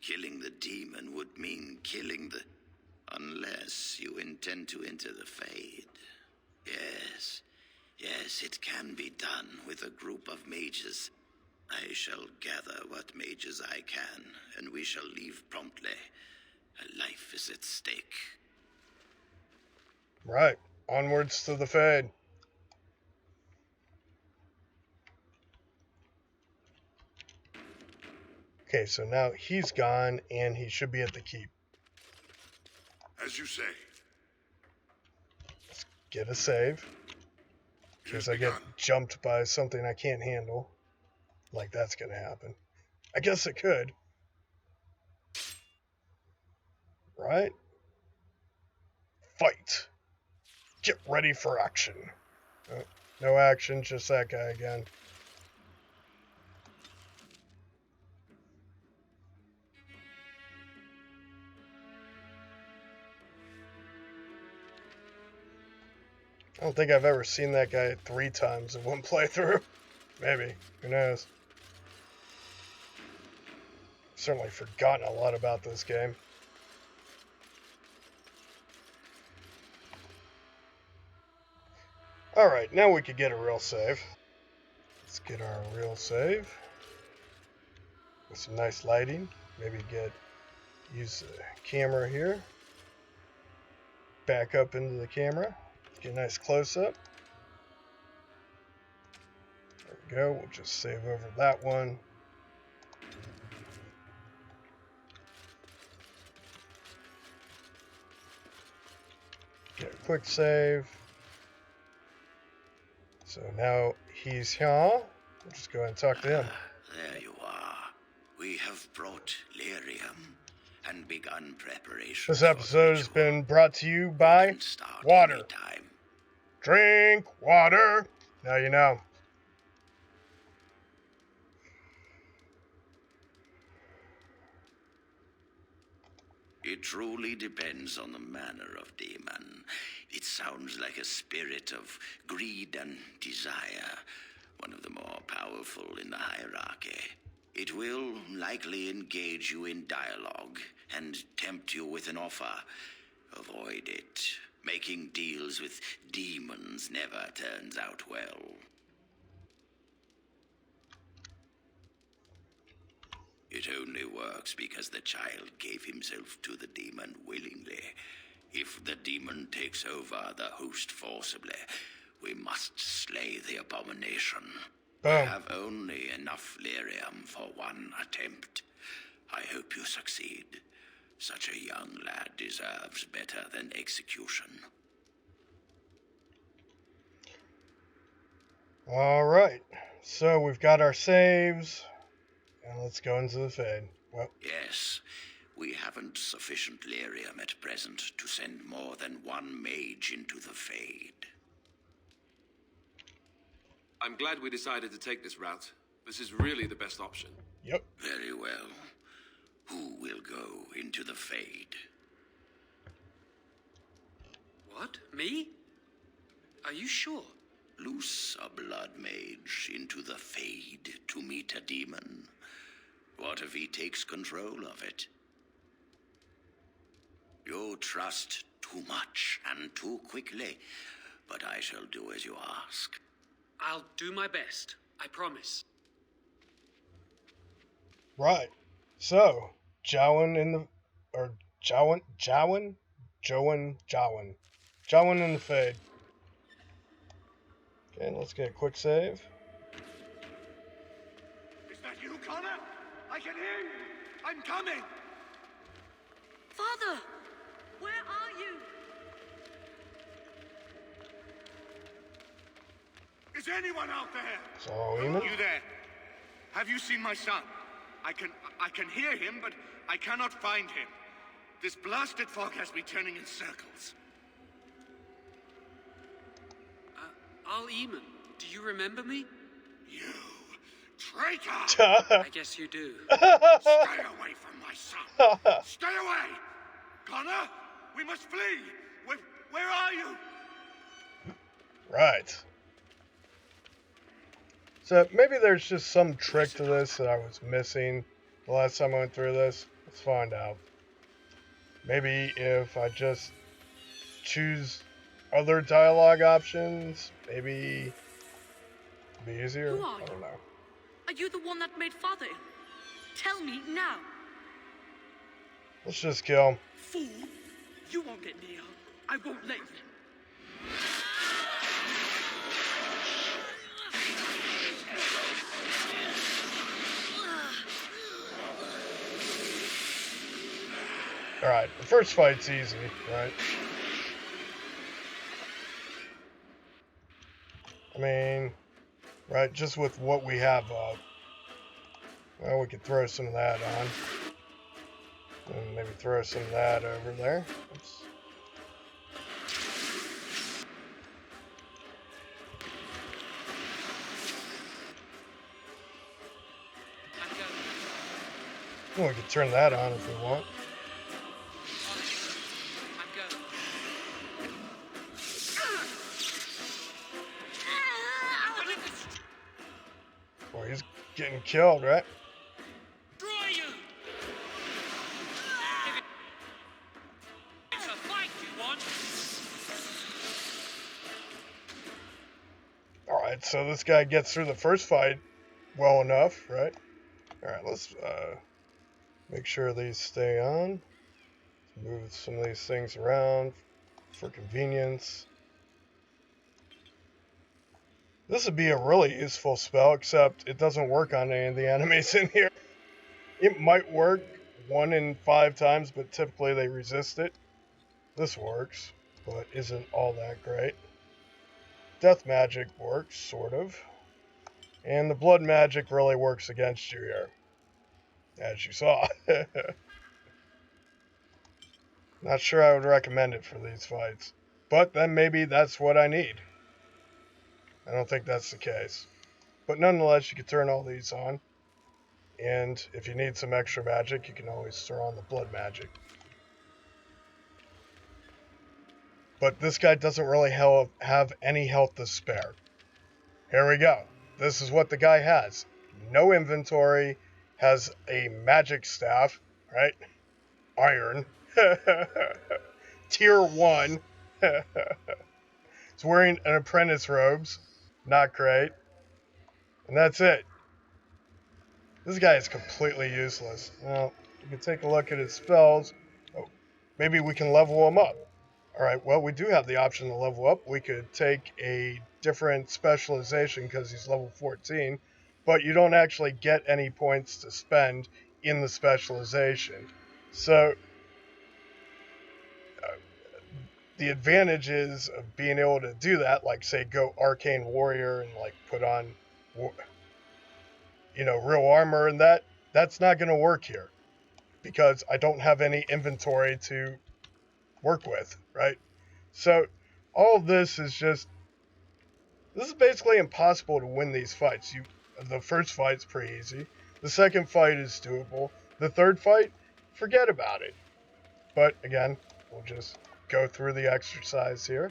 killing the demon would mean killing the... Unless you intend to enter the Fade. Yes, it can be done with a group of mages. I shall gather what mages I can, and we shall leave promptly. A life is at stake. Right. Onwards to the Fade. Okay, so now he's gone, and he should be at the keep. As you say. Let's get a save. In case I get jumped by something I can't handle. Like that's gonna happen. I guess it could. Right? Fight. Get ready for action. Oh, no action, just that guy again. I don't think I've ever seen that guy 3 times in one playthrough. Maybe. Who knows? Certainly forgotten a lot about this game. Alright, now we could get a real save. Let's get our real save. With some nice lighting. Maybe use the camera here. Back up into the camera. Get a nice close-up. There we go. We'll just save over that one. Get a quick save. So now he's here. Just go ahead and talk to him. There you are. We have brought lyrium and begun preparations. This episode has been brought to you by water. Anytime. Drink water. Now you know. It truly depends on the manner of demon. It sounds like a spirit of greed and desire, one of the more powerful in the hierarchy. It will likely engage you in dialogue and tempt you with an offer. Avoid it. Making deals with demons never turns out well. It only works because the child gave himself to the demon willingly. If the demon takes over the host forcibly, we must slay the abomination. Boom. I have only enough lyrium for one attempt. I hope you succeed. Such a young lad deserves better than execution. Alright, so we've got our saves. And let's go into the Fade. Well, Yes, we haven't sufficient lyrium at present to send more than one mage into the Fade. I'm glad we decided to take this route. This is really the best option. yep. Very well. Who will go into the Fade? What? Me? Are you sure? Loose a blood mage into the Fade to meet a demon. What if he takes control of it? You trust too much and too quickly, but I shall do as you ask. I'll do my best. I promise. Right. So, Jowan in the... Or Jowan in the Fade. Okay, let's get a quick save. Is that you, Connor? I can hear you. I'm coming. Father! Where are you? Is anyone out there? So, Eamon? You there? Have you seen my son? I can hear him, but I cannot find him. This blasted fog has me turning in circles. Al-Eamon, do you remember me? You traitor! I guess you do. Stay away from my son. Stay away! Connor, we must flee. Where are you? Right. So maybe there's just some trick to this that I was missing the last time I went through this. Let's find out. Maybe if I just choose other dialogue options, maybe it'd be easier. Who are I don't you? know. Are you the one that made Father ill? Tell me now. Let's just kill him. Fool! You won't get near. I won't let you. Alright, the first fight's easy, right? I mean, right, just with what we have up. Well, we could throw some of that on. And maybe throw some of that over there. Oops. I'm going. Well, we could turn that on if we want. I'm going. Boy, he's getting killed, right? Dry you! It's a fight you want. Alright, so this guy gets through the first fight well enough, right? Alright, let's make sure these stay on. Move some of these things around for convenience. This would be a really useful spell, except it doesn't work on any of the enemies in here. It might work 1 in 5 times, but typically they resist it. This works, but isn't all that great. Death magic works, sort of. And the blood magic really works against you here, as you saw. Not sure I would recommend it for these fights. But then maybe that's what I need. I don't think that's the case. But nonetheless, you can turn all these on. And if you need some extra magic, you can always throw on the blood magic. But this guy doesn't really have any health to spare. Here we go. This is what the guy has. No inventory, has a magic staff, right? Iron. Tier 1. He's wearing an apprentice robes. Not great. And that's it. This guy is completely useless. Now, you can take a look at his spells. Oh, maybe we can level him up. Alright, well, we do have the option to level up. We could take a different specialization because he's level 14, but you don't actually get any points to spend in the specialization. So, the advantages of being able to do that, like, say, go Arcane Warrior and, like, put on, you know, real armor and that's not going to work here because I don't have any inventory to work with, right? So all of this is basically impossible to win these fights. The first fight's pretty easy. The second fight is doable. The third fight, forget about it. But again, we'll just go through the exercise here.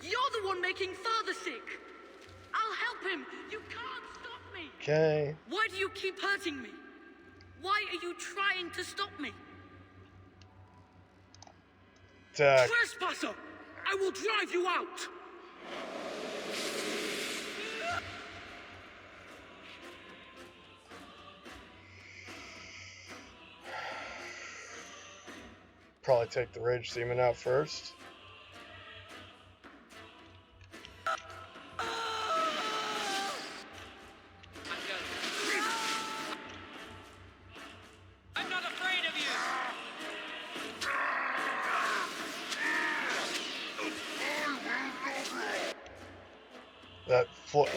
You're the one making Father sick. I'll help him. You can't stop me. Okay. Why do you keep hurting me? Why are you trying to stop me? Attack. Trespasser! I will drive you out! Probably take the Rage Demon out first. I'm not afraid of you!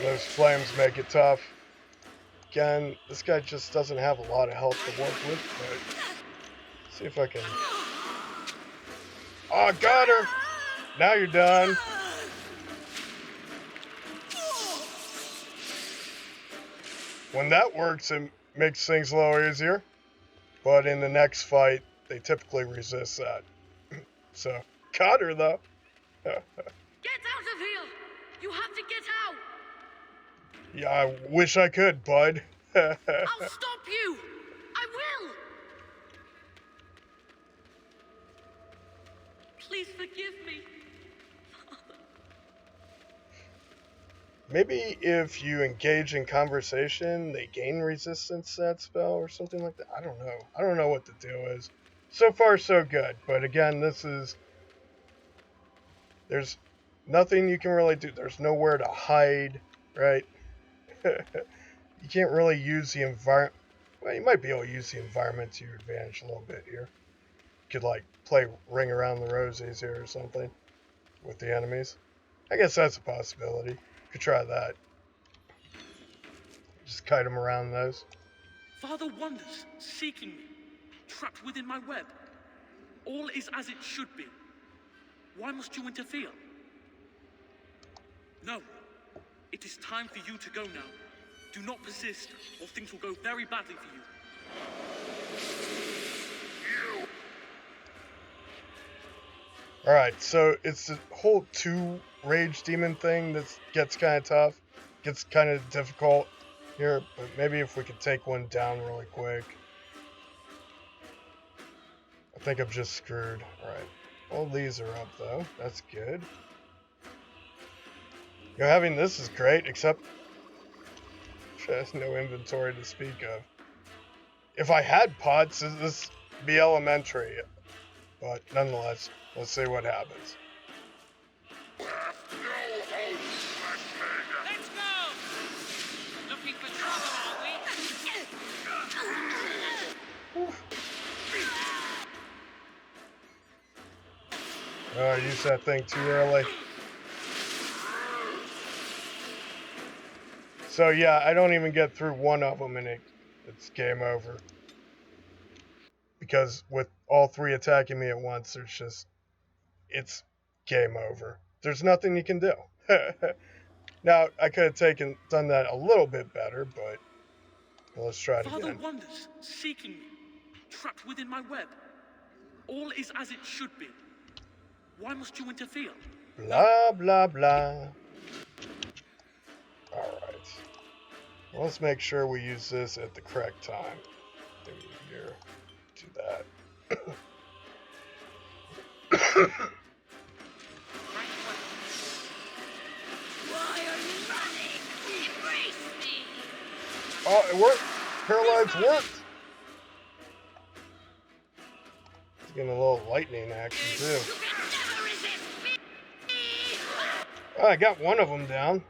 Those flames make it tough. Again, this guy just doesn't have a lot of health to work with, but see if I can... Oh, got her! Now you're done. When that works, it makes things a little easier. But in the next fight, they typically resist that. So, got her though. Get out of here! You have to get out! Yeah, I wish I could, bud. I'll stop you! I will! Please forgive me. Maybe if you engage in conversation, they gain resistance to that spell or something like that. I don't know. I don't know what the deal is. So far, so good. But again, there's nothing you can really do. There's nowhere to hide, right? You can't really use the environment. Well, you might be able to use the environment to your advantage a little bit here. You could, like, play Ring Around the Rosies here or something with the enemies. I guess that's a possibility. Could try that. Just kite them around those. Father wanders, seeking me, trapped within my web. All is as it should be. Why must you interfere? No. It is time for you to go now. Do not persist, or things will go very badly for you. Alright, so it's the whole 2 Rage Demon thing that gets kind of tough. Gets kind of difficult here, but maybe if we could take one down really quick. I think I'm just screwed. Alright, all these are up though. That's good. You know, having this is great, except there's no inventory to speak of. If I had pots, this would be elementary. But nonetheless, let's see what happens. Let's go! Looking for trouble, are we? Oh, I used that thing too early. So yeah, I don't even get through one of them and it's game over. Because with all three attacking me at once, it's game over. There's nothing you can do. Now, I could have done that a little bit better, but let's try it Father again. wanders, seeking me, trapped within my web. All is as it should be. Why must you interfere? Blah, blah, blah. Alright. Let's make sure we use this at the correct time. Maybe here. Do that. Why are you running? Embrace me! Oh, it worked! Paralyze worked! It's getting a little lightning action too. You can never resist me! Oh, I got one of them down.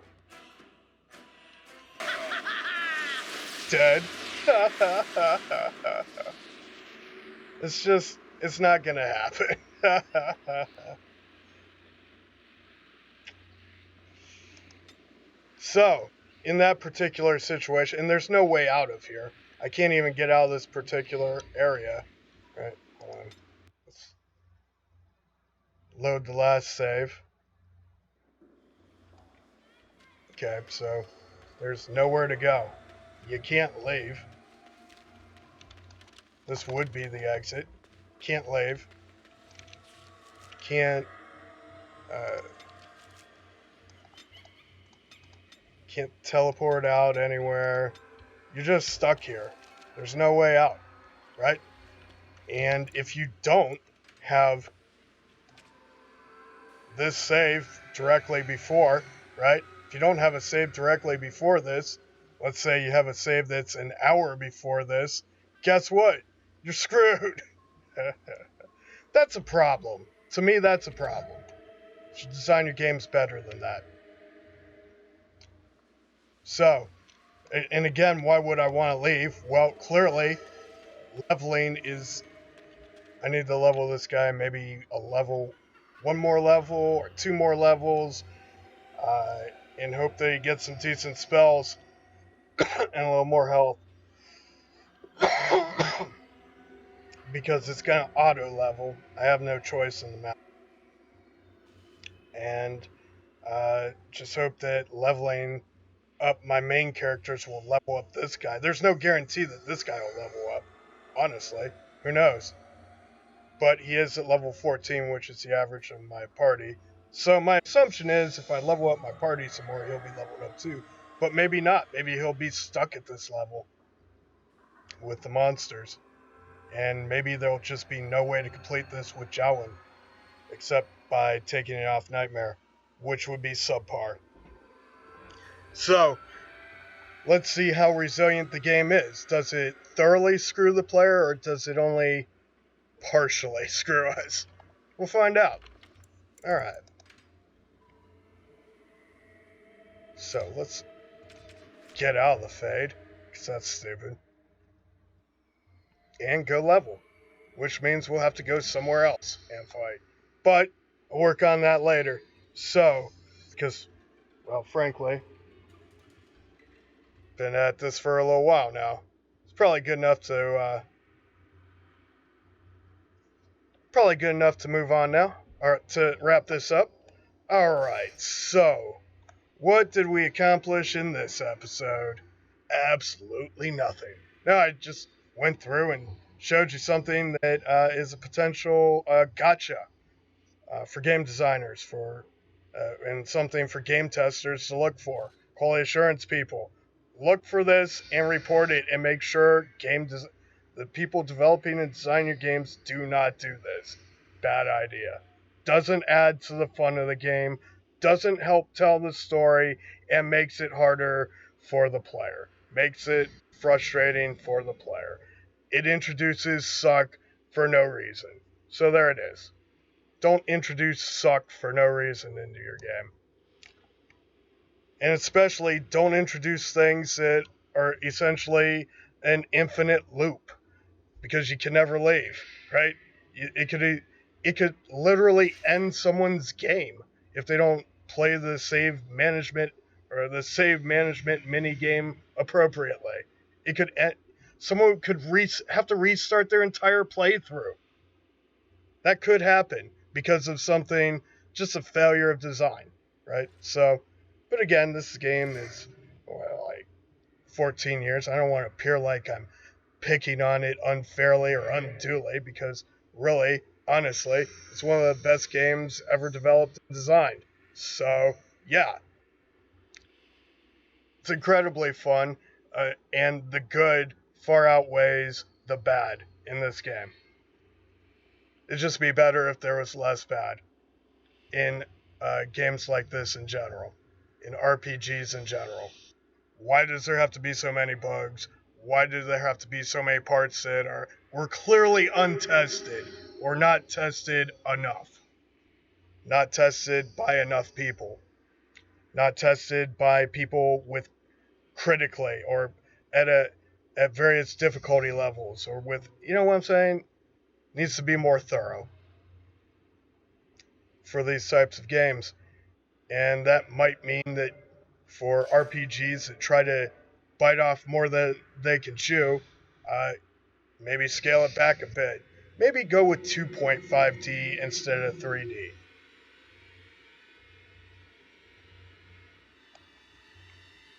Dead. It's not gonna happen. So, in that particular situation, and there's no way out of here. I can't even get out of this particular area. Right, hold on. Let's load the last save. Okay, so there's nowhere to go. You can't leave. This would be the exit. Can't leave. Can't teleport out anywhere. You're just stuck here. There's no way out, right? And if you don't have this save directly before, right? If you don't have a save directly before this, let's say you have a save that's an hour before this, guess what? You're screwed. That's a problem. To me, that's a problem. You should design your games better than that. So, and again, why would I want to leave? Well, clearly, leveling is... I need to level this guy maybe one more level or two more levels, and hope that he gets some decent spells and a little more health. Because it's going to auto level. I have no choice in the map. And just hope that leveling up my main characters will level up this guy. There's no guarantee that this guy will level up, honestly. Who knows? But he is at level 14, which is the average of my party. So my assumption is if I level up my party some more, he'll be leveled up too. But maybe not. Maybe he'll be stuck at this level with the monsters. And maybe there'll just be no way to complete this with Jowen, except by taking it off Nightmare, which would be subpar. So, let's see how resilient the game is. Does it thoroughly screw the player, or does it only partially screw us? We'll find out. Alright. So, let's get out of the Fade, because that's stupid. And go level, which means we'll have to go somewhere else and fight. But I'll work on that later. So, because, well, frankly, been at this for a little while now. It's probably good enough to move on now, or to wrap this up. All right. So, what did we accomplish in this episode? Absolutely nothing. No, I just went through and showed you something that is a potential gotcha for game designers, and something for game testers to look for. Quality assurance people, look for this and report it, and make sure the people developing and designing your games do not do this. Bad idea. Doesn't add to the fun of the game, doesn't help tell the story, and makes it harder for the player. Makes it frustrating for the player. It introduces suck for no reason. So there it is. Don't introduce suck for no reason into your game. And especially don't introduce things that are essentially an infinite loop, because you can never leave, right? it could literally end someone's game if they don't play the save management or the save management mini game appropriately. It could end, someone could have to restart their entire playthrough. That could happen because of something, just a failure of design, right? So, but again, this game is like 14 years. I don't want to appear like I'm picking on it unfairly or unduly, because really, honestly, it's one of the best games ever developed and designed. So, yeah. It's incredibly fun, and the good far outweighs the bad in this game. It'd just be better if there was less bad in games like this in general, in RPGs in general. Why does there have to be so many bugs? Why do there have to be so many parts that were clearly untested or not tested enough? Not tested by enough people. Not tested by people with critically or at various difficulty levels, or with, you know what I'm saying? Needs to be more thorough for these types of games. And that might mean that for RPGs that try to bite off more than they can chew, maybe scale it back a bit. Maybe go with 2.5D instead of 3D.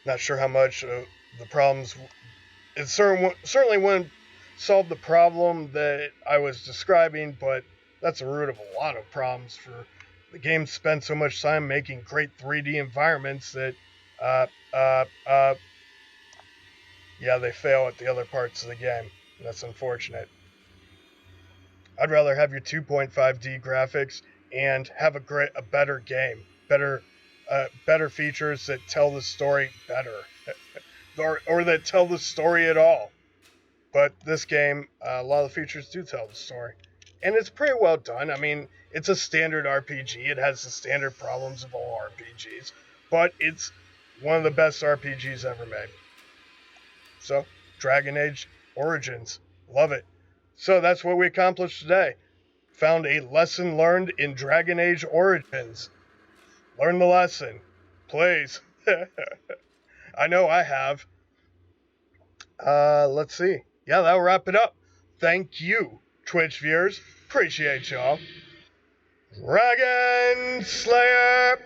Not sure how much the problems... It certainly wouldn't solve the problem that I was describing, but that's the root of a lot of problems. For the game spent so much time making great 3D environments that yeah, they fail at the other parts of the game. That's unfortunate. I'd rather have your 2.5D graphics and have a better game, better features that tell the story better, or that tell the story at all. But this game, a lot of the features do tell the story. And it's pretty well done. I mean, it's a standard RPG. It has the standard problems of all RPGs. But it's one of the best RPGs ever made. So, Dragon Age Origins. Love it. So that's what we accomplished today. Found a lesson learned in Dragon Age Origins. Learn the lesson. Please. I know I have. Let's see. Yeah, that'll wrap it up. Thank you, Twitch viewers. Appreciate y'all. Dragon Slayer!